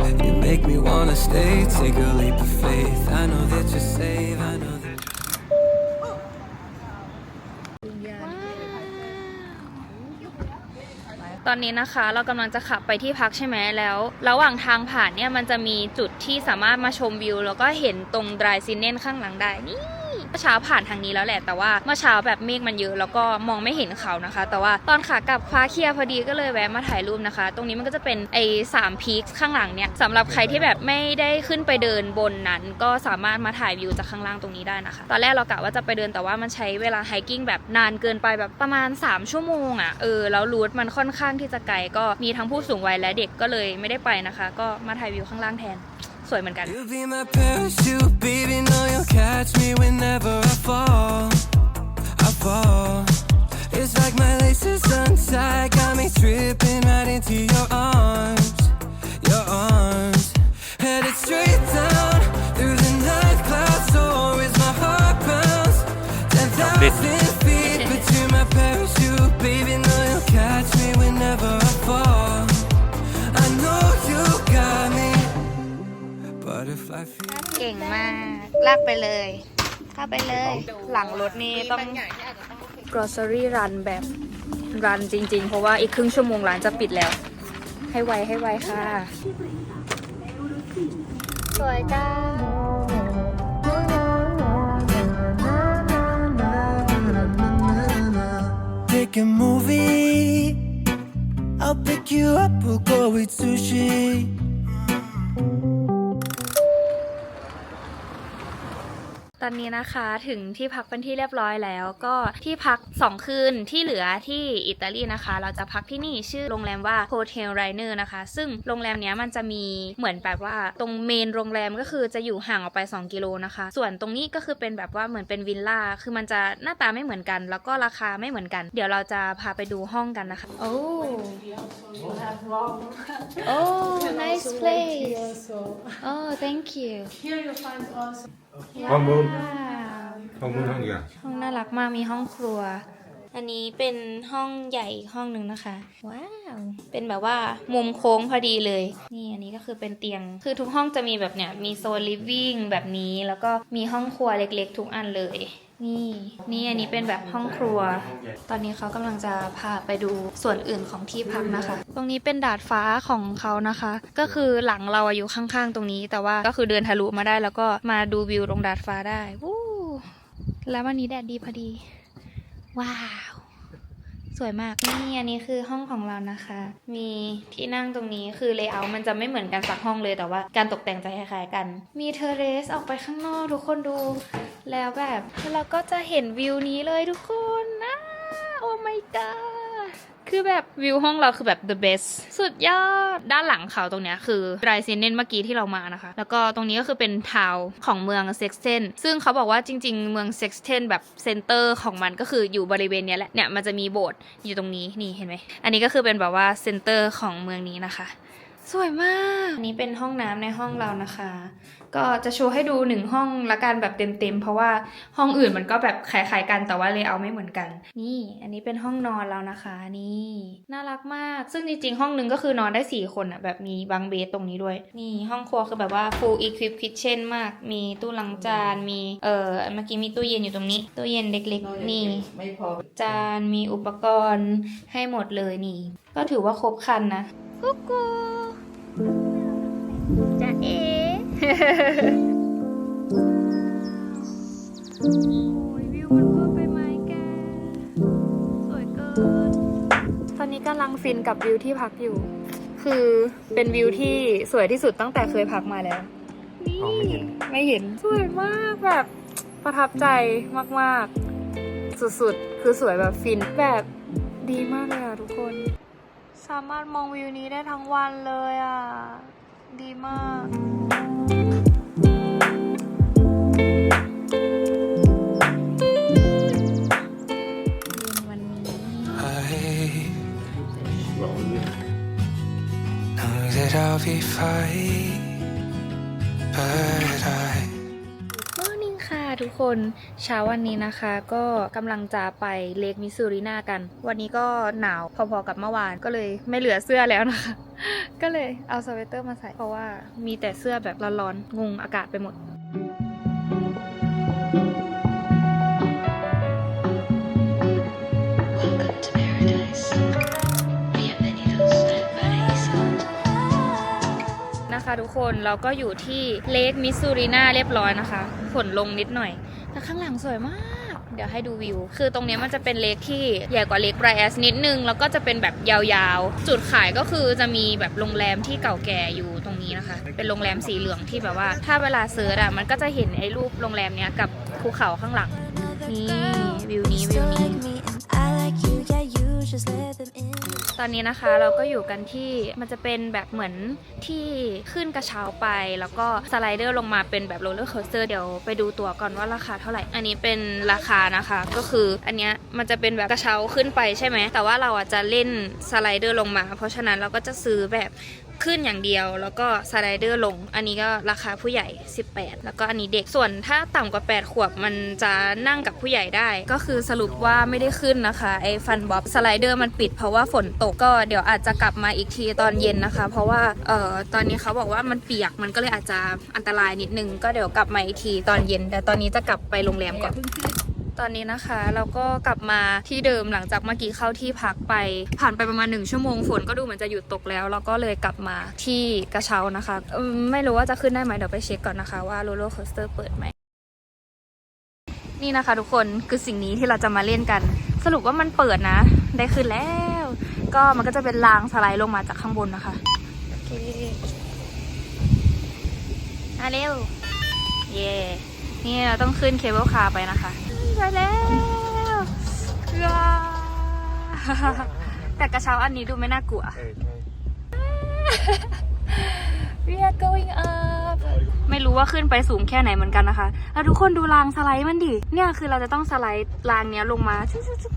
[SPEAKER 1] but you make me wanna stay. Take a leap of faith. I know that you're safe. I know that.
[SPEAKER 2] ตอน อนนี้นะคะเรากำลังจะขับไปที่พักใช่ไหมแล้วระหว่างทางผ่านเนี่ยมันจะมีจุดที่สามารถมาชมวิวแล้วก็เห็นตรงดรายซินเนนข้างหลังได้นี่เมื่อเช้าผ่านทางนี้แล้วแหละแต่ว่าเมื่อเช้าแบบเมฆมันเยอะแล้วก็มองไม่เห็นเขานะคะแต่ว่าตอนขากลับฟ้าเคลียร์พอดีก็เลยแวะมาถ่ายรูปนะคะตรงนี้มันก็จะเป็นไอ้3 พีคข้างหลังเนี่ยสำหรับใครที่แบบไม่ได้ขึ้นไปเดินบนนั้นก็สามารถมาถ่ายวิวจากข้างล่างตรงนี้ได้นะคะตอนแรกเรากะว่าจะไปเดินแต่ว่ามันใช้เวลาไฮกิ้งแบบนานเกินไปแบบประมาณ3 ชั่วโมงแล้วรูทมันค่อนข้างที่จะไกลก็มีทั้งผู้สูงวัยและเด็กก็เลยไม่ได้ไปนะคะก็มาถ่ายวิวข้างล่างแทนสวยเหมือนกัน
[SPEAKER 1] You'll be my parachute, baby. Know you'll catch me whenever I fall. I fall. It's like my laces untied, got me tripping right into your arms. Your arms. Headed straight down through the night clouds. So is my heart bounce 10,000 feet, but you're my parachute, baby. Know you'll catch me whenever I fall. I know you got me.
[SPEAKER 2] เก่งมากลากไปเลยเข้าไปเลยหลังรถนี่ต้อง grocery run แบบรันจริงๆเพราะว่าอีกครึ่งชั่วโมงร้านจะปิดแล้วให้ไวค่ะสวยจ้า
[SPEAKER 1] Pick a movie I'll pick you up we'll go eat sushi
[SPEAKER 2] ตอนนี้นะคะถึงที่พักเป็นที่เรียบร้อยแล้วก็ที่พัก2 คืนที่เหลือที่อิตาลีนะคะเราจะพักที่นี่ชื่อโรงแรมว่า Hotel Rainer นะคะซึ่งโรงแรมเนี้ยมันจะมีเหมือนแบบว่าตรงเมนโรงแรมก็คือจะอยู่ห่างออกไป2 กิโลนะคะส่วนตรงนี้ก็คือเป็นแบบว่าเหมือนเป็นวิลล่าคือมันจะหน้าตาไม่เหมือนกันแล้วก็ราคาไม่เหมือนกันเดี๋ยวเราจะพาไปดูห้องกันนะคะโอ้ nice place oh thank you
[SPEAKER 5] ห้องนู้นห้องใหญ่
[SPEAKER 2] ห้องน่ารักมากมีห้องครัวอันนี้เป็นห้องใหญ่อีกห้องหนึ่งนะคะว้าวเป็นแบบว่ามุมโค้งพอดีเลยนี่อันนี้ก็คือเป็นเตียงคือทุกห้องจะมีแบบเนี้ยมีโซนลิฟวิ่งแบบนี้แล้วก็มีห้องครัวเล็กๆทุกอันเลยนี่อันนี้เป็นแบบห้องครัวตอนนี้เขากำลังจะพาไปดูส่วนอื่นของที่พักนะคะตรงนี้เป็นดาดฟ้าของเขานะคะก็คือหลังเราอยู่ข้างๆตรงนี้แต่ว่าก็คือเดินทะลุมาได้แล้วก็มาดูวิวตรงดาดฟ้าได้วู้แล้ววันนี้แดดดีพอดีว้าวสวยมากนี่อันนี้คือห้องของเรานะคะมีที่นั่งตรงนี้คือเลเยอร์มันจะไม่เหมือนกันสักห้องเลยแต่ว่าการตกแต่งจะคล้ายๆกันมีเทอร์เรสออกไปข้างนอกทุกคนดูแล้วแบบเราก็จะเห็นวิวนี้เลยทุกคนนะโอ้ my god คือแบบวิวห้องเราคือแบบ the best สุดยอดด้านหลังเขาตรงเนี้ยคือไรเซนเนนเมื่อกี้ที่เรามานะคะแล้วก็ตรงนี้ก็คือเป็นทาวน์ของเมืองเซ็กเซนซึ่งเขาบอกว่าจริงๆเมืองเซ็กเซนแบบเซนเตอร์ของมันก็คืออยู่บริเวณนี้แหละเนี่ยมันจะมีโบสถ์อยู่ตรงนี้นี่เห็นไหมอันนี้ก็คือเป็นแบบว่าเซนเตอร์ของเมืองนี้นะคะสวยมากอันนี้เป็นห้องน้ำในห้องเรานะคะก็จะโชว์ให้ดู1 ห้องละกันแบบเต็มๆเพราะว่าห้องอื่นมันก็แบบคล้ายๆกันแต่ว่าเลเยอร์ไม่เหมือนกันนี่อันนี้เป็นห้องนอนเรานะคะนี่น่ารักมากซึ่งจริงๆห้องนึงก็คือนอนได้4 คนอ่ะแบบมีบังเบสตรงนี้ด้วยนี่ห้องครัวคือแบบว่า full equip kitchen มากมีตู้ล้างจานมีเมื่อกี้มีตู้เย็นอยู่ตรงนี้ตู้เย็นเล็กๆนี่จานมีอุปกรณ์ให้หมดเลยนี่ก็ถือว่าครบครันนะกุ๊กกูจ๊ะเอ๋โอ้ยวิวมันเวอร์ไปไหมแกสวยเกินตอนนี้กำลังฟินกับวิวที่พักอยู่คือเป็นวิวที่สวยที่สุดตั้งแต่เคยพักมาแล้วนี่ไม่เห็นสวยมากแบบประทับใจมากๆสุดๆคือสวยแบบฟินแบบดีมากเลยอ่ะทุกคนสามารถมองวิวนี้ได้ทั้งวันเลยอ่ะดีมากวันนี้
[SPEAKER 1] know that I'll be fine but I
[SPEAKER 2] Morning ค่ะทุกคนเช้าวันนี้นะคะก็กำลังจะไปเลคมิสซูรินากันวันนี้ก็หนาวพอๆกับเมื่อวานก็เลยไม่เหลือเสื้อแล้วนะคะก็เลยเอาสเวตเตอร์มาใส่เพราะว่ามีแต่เสื้อแบบร้อนๆงงอากาศไปหมด คนเราก็อยู่ที่เลคมิสซูรินาเรียบร้อยนะคะฝนลงนิดหน่อยแต่ข้างหลังสวยมากเดี๋ยวให้ดูวิวคือตรงนี้มันจะเป็นเลคที่ใหญ่กว่าเลคไรแอสนิดนึงแล้วก็จะเป็นแบบยาวๆจุดขายก็คือจะมีแบบโรงแรมที่เก่าแก่อยู่ตรงนี้นะคะเป็นโรงแรมสีเหลืองที่แบบว่าถ้าเวลาเซิร์ชอะมันก็จะเห็นไอ้รูปโรงแรมเนี้ยกับภูเขาข้างหลังนี่วิวนี้ตอนนี้นะคะเราก็อยู่กันที่มันจะเป็นแบบเหมือนที่ขึ้นกระเช้าไปแล้วก็สไลเดอร์ลงมาเป็นแบบโรลเลอร์โคสเตอร์เดี๋ยวไปดูตั๋วก่อนว่าราคาเท่าไหร่อันนี้เป็นราคานะคะก็คืออันเนี้ยมันจะเป็นแบบกระเช้าขึ้นไปใช่ไหมแต่ว่าเราอาจจะเล่นสไลเดอร์ลงมาเพราะฉะนั้นเราก็จะซื้อแบบขึ้นอย่างเดียวแล้วก็สไลเดอร์ลงอันนี้ก็ราคาผู้ใหญ่18แล้วก็อันนี้เด็กส่วนถ้าต่ำกว่า8ขวบมันจะนั่งกับผู้ใหญ่ได้ก็คือสรุปว่าไม่ได้ขึ้นนะคะไอ้ฟันบ๊อบสไลเดอร์มันปิดเพราะว่าฝนตกก็เดี๋ยวอาจจะกลับมาอีกทีตอนเย็นนะคะเพราะว่าตอนนี้เขาบอกว่ามันเปียกมันก็เลยอาจจะอันตรายนิดนึงก็เดี๋ยวกลับมาอีกทีตอนเย็นแต่ตอนนี้จะกลับไปโรงแรมก่อนตอนนี้นะคะเราก็กลับมาที่เดิมหลังจากเมื่อกี้เข้าที่พักไปผ่านไปประมาณ1ชั่วโมงฝนก็ดูเหมือนจะหยุดตกแล้วเราก็เลยกลับมาที่กระเช้านะคะไม่รู้ว่าจะขึ้นได้ไหมเดี๋ยวไปเช็คก่อนนะคะว่าโรลเลอร์โคสเตอร์เปิดไหมนี่นะคะทุกคนคือสิ่งนี้ที่เราจะมาเล่นกันสรุปว่ามันเปิดนะได้ขึ้นแล้วก็มันก็จะเป็นรางสไลด์ลงมาจากข้างบนนะคะโอเคเร็วเย่นี่เราต้องขึ้นเคเบิลคาร์ไปนะคะไปแล้วแต่กระเช้าอันนี้ดูไม่น่ากลัว We are going up ไม่รู้ว่าขึ้นไปสูงแค่ไหนเหมือนกันนะคะแล้วทุกคนดูรางสไลด์มันดิเนี่ยคือเราจะต้องสไลด์รางเนี้ยลงมา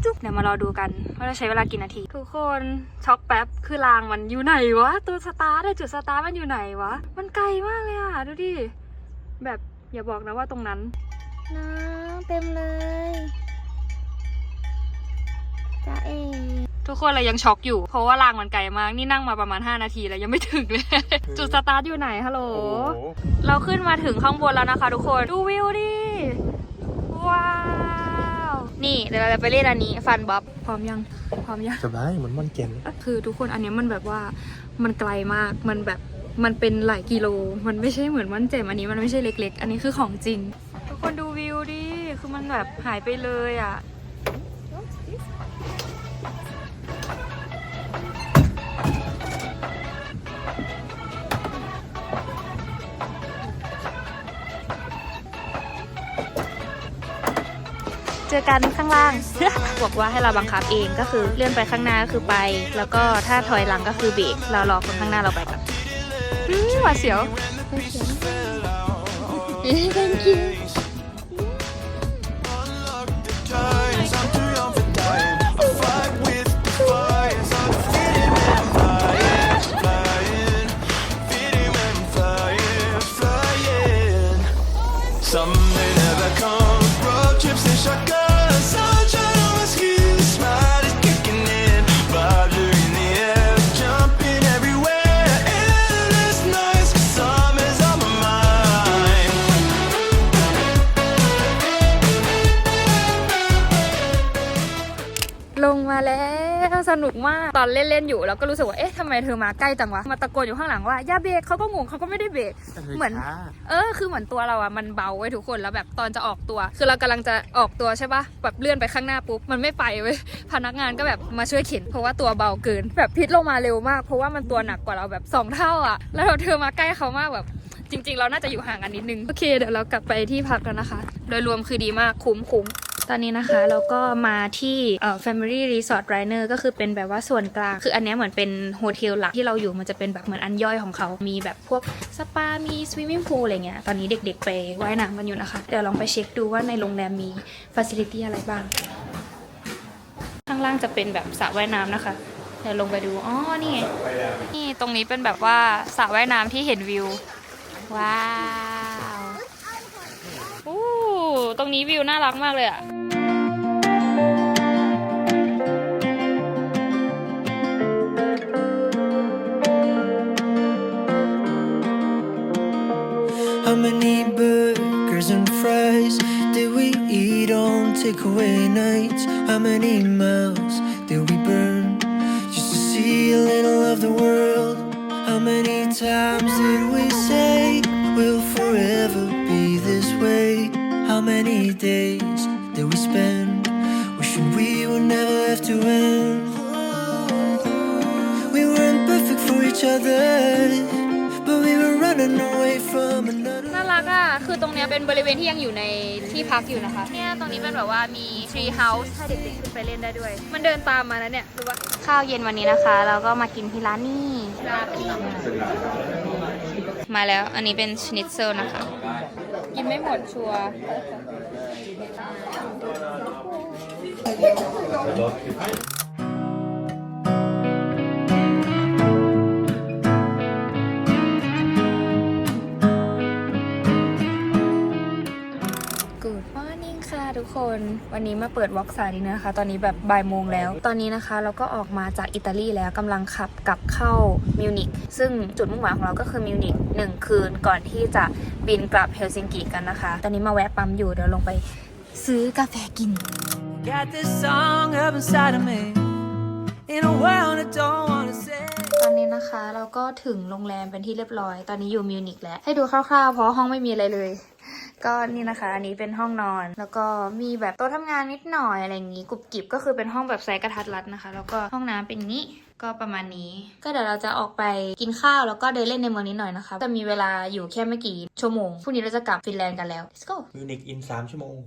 [SPEAKER 2] จุ๊บเดี๋ยวมารอดูกันว่าจะใช้เวลากี่นาทีทุกคนช็อกแป๊บคือรางมันอยู่ไหนวะตัวสตาร์ทจุดสตาร์ทมันอยู่ไหนวะมันไกลมากเลยอะดูดิแบบอย่าบอกนะว่าตรงนั้นน้ำเต็มเลยจ้าเอทุกคนเรายังช็อกอยู่เพราะว่ารางมันไกลมากนี่นั่งมาประมาณ5นาทีแล้วยังไม่ถึงเลย จุดสตาร์ทอยู่ไหนฮัลโหลเราขึ้นมาถึงข้างบนแล้วนะคะทุกคนดูวิวดิว้าวนี่เดี๋ยวเราจะไปเล่นอันนี้ฟันบ๊อบพร้อมยัง
[SPEAKER 3] สบายเหมือนมันเก่ง
[SPEAKER 2] คือทุกคนอันนี้มันแบบว่ามันไกลมากมันแบบมันเป็นหลายกิโลมันไม่ใช่เหมือนม่อนแจ่มอันนี้มันไม่ใช่เล็กๆอันนี้คือของจริงทุกคนดูวิวดิคือมันแบบหายไปเลยอ่ะเจอกันข้างล่าง บอกว่าให้เราบังคับเองก็คือเลื่อนไปข้างหน้าก็คือไปแล้วก็ถ้าถอยหลังก็คือเบรกเรารอคนข้างหน้าเราไปก่อนหวาดเสียว Thank you
[SPEAKER 1] Something never comes, road trips and shotguns, sunshine on my skin, smile is kicking in, vibes are in the air, jumping everywhere, endless nights, summer's on my mind.
[SPEAKER 2] ลงมาแล้วสนุกมากตอนเล่นๆอยู่แล้วก็รู้สึกว่าเอ๊ะทำไมเธอมาใกล้จังวะมาตะโกนอยู่ข้างหลังว่าอย่าเบรกเขาก็งงเขาก็ไม่ได้เบรกเหมือนคือเหมือนตัวเราอะมันเบาไว้ทุกคนแล้วแบบตอนจะออกตัวคือเรากำลังจะออกตัวใช่ปะแบบเลื่อนไปข้างหน้าปุ๊บมันไม่ไปเว้ยพนักงานก็แบบมาช่วยเข็นเพราะว่าตัวเบาเกินแบบพิษลงมาเร็วมากเพราะว่ามันตัวหนักกว่าเราแบบ2เท่าอะแล้วเธอมาใกล้เขามากแบบจริงๆเราน่าจะอยู่ห่างกันนิดนึงโอเคเดี๋ยวเรากลับไปที่พักแล้วนะคะโดยรวมคือดีมากคุ้มตอนนี้นะคะเราก็มาที่Family Resort Diner ก็คือเป็นแบบว่าส่วนกลางคืออันนี้เหมือนเป็นโฮเทลหลักที่เราอยู่มันจะเป็นแบบเหมือนอันย่อยของเขามีแบบพวกสปามีสวิมมิ่งพูลอะไรเงี้ยตอนนี้เด็กๆไปว่ายน้ำกันอยู่นะคะเดี๋ยวลองไปเช็คดูว่าในโรงแรมมีฟาซิลิตี้อะไรบ้างข้างล่างจะเป็นแบบสระว่ายน้ำนะคะเดี๋ยวลงไปดูอ๋อนี่ไงนี่ตรงนี้เป็นแบบว่าสระว่ายน้ำที่เห็นวิวว้าวตรงนี้วิวน่ารักมากเลยอะ
[SPEAKER 1] How many burgers and fries did we eat on takeaway nights? How many miles did we burn just to see a little of the world? How many times did we say we'll forever be this way? How many days did we spend wishing we would never have to end? We weren't perfect for each other, but we were running away from another.
[SPEAKER 2] น่ารักอ่ะ คือตรงเนี้ยเป็นบริเวณที่ยังอยู่ในที่พักอยู่นะคะ เนี่ยตรงนี้เป็นแบบว่ามี tree house ให้เด็กๆขึ้นไปเล่นได้ด้วย มันเดินตามมานะเนี่ยรู้ปะข้าวเย็นวันนี้นะคะ เราก็มากินที่ร้านนี่มาแล้ว อันนี้เป็นชนิตเซลนะคะ กินไม่หมดชัวร์ Good morning ค่ะทุกคน วันนี้มาเปิดวอล์กสายนี้นะคะ ตอนนี้แบบบ่ายโมงแล้ว ตอนนี้นะคะเราก็ออกมาจากอิตาลีแล้วกำลังขับกลับเข้ามิวนิก ซึ่งจุดมุ่งหมายของเราก็คือมิวนิก1 คืนก่อนที่จะบินกลับเฮลซิงกิกันนะคะ ตอนนี้มาแวะปั๊มอยู่เดี๋ยวลงไปซื้อกาแฟกิน
[SPEAKER 1] Got this song up inside of me in a world I don't wanna say.
[SPEAKER 2] ตอนนี้นะคะเราก็ถึงโรงแรมเป็นที่เรียบร้อย ตอนนี้อยู่มิวนิกแล้วให้ดูคร่าวๆเพราะห้องไม่มีอะไรเลย ก็นี่นะคะอันนี้เป็นห้องนอนแล้วก็มีแบบโต๊ะทำงานนิดหน่อยอะไรอย่างงี้กรุบกริบก็คือเป็นห้องแบบไซส์กระทัดรัดนะคะแล้วก็ห้องน้ำเป็นงี้ก็ประมาณนี้ก็เดี๋ยวเราจะออกไปกินข้าวแล้วก็เดินเล่นในเมืองนิดหน่อยนะคะจะมีเวลาอยู่แค่ไม่กี่ชั่วโมงพรุ่งนี้เราจะกลับฟินแลนด์กันแล้ว let's go
[SPEAKER 3] มิวนิกอิน3 ชั่วโมง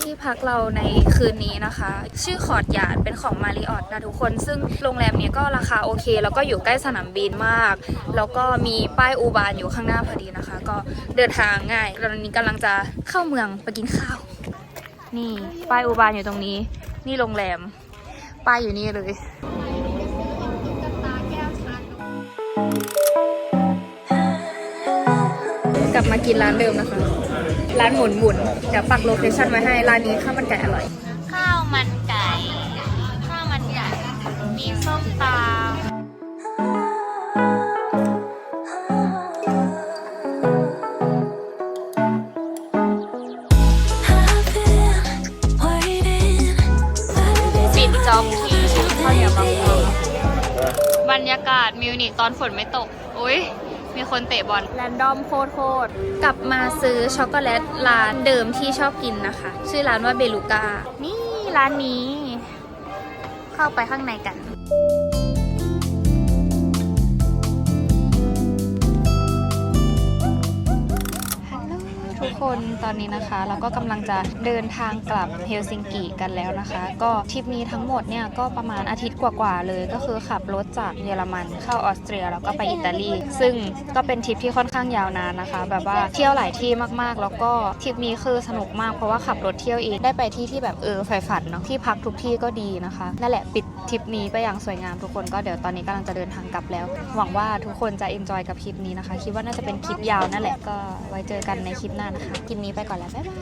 [SPEAKER 2] ที่พักเราในคืนนี้นะคะ ชื่อคอร์ดยาร์ดเป็นของมาริออทนะทุกคนซึ่งโรงแรมนี้ก็ราคาโอเคแล้วก็อยู่ใกล้สนามบินมากแล้วก็มีป้ายอูบานอยู่ข้างหน้าพอดีนะคะ ก็เดินทางง่ายตอนนี้กำลังจะเข้าเมืองไปกินข้าวนี่ป้ายอูบานอยู่ตรงนี้นี่โรงแรมป้ายอยู่นี่เลยกลับมากินร้านเดิมนะคะร้านหมุนเดี๋ยวปักโลเคชั่นไว้ให้ร้านนี้ข้าวมันไก่อร่อยข้าวมันไก่มีส้มตำปิดจ็อบที่ข้าวเหนียวมะม่วงบรรยากาศมิวนิกตอนฝนไม่ตกอุ้ยมีคนเตะบอลแรนดอมโคตรกลับมาซื้อช็อกโกแลตร้านเดิมที่ชอบกินนะคะชื่อร้านว่าเบลูกานี่ร้านนี้เข้าไปข้างในกันทุกคนตอนนี้นะคะเราก็กำลังจะเดินทางกลับเฮลซิงกิกันแล้วนะคะก็ทริปนี้ทั้งหมดเนี่ยก็ประมาณอาทิตย์กว่าๆเลยก็คือขับรถจากเยอรมันเข้าออสเตรียแล้วก็ไปอิตาลีซึ่งก็เป็นทริปที่ค่อนข้างยาวนานนะคะแบบว่าเที่ยวหลายที่มากๆแล้วก็ทริปนี้คือสนุกมากเพราะว่าขับรถเที่ยวเองได้ไปที่แบบใฝ่ฝันเนาะที่พักทุกที่ก็ดีนะคะนั่นแหละปิดทริปนี้ไปอย่างสวยงามทุกคนก็เดี๋ยวตอนนี้กำลังจะเดินทางกลับแล้วหวังว่าทุกคนจะเอนจอยกับคลิปนี้นะคะคิดว่าน่าจะเป็นคลิปยาวนั่นแหละก็ไว้เจอกันในคลิปหน้านะคะคลิปนี้ไปก่อนแล้วบ๊ายบาย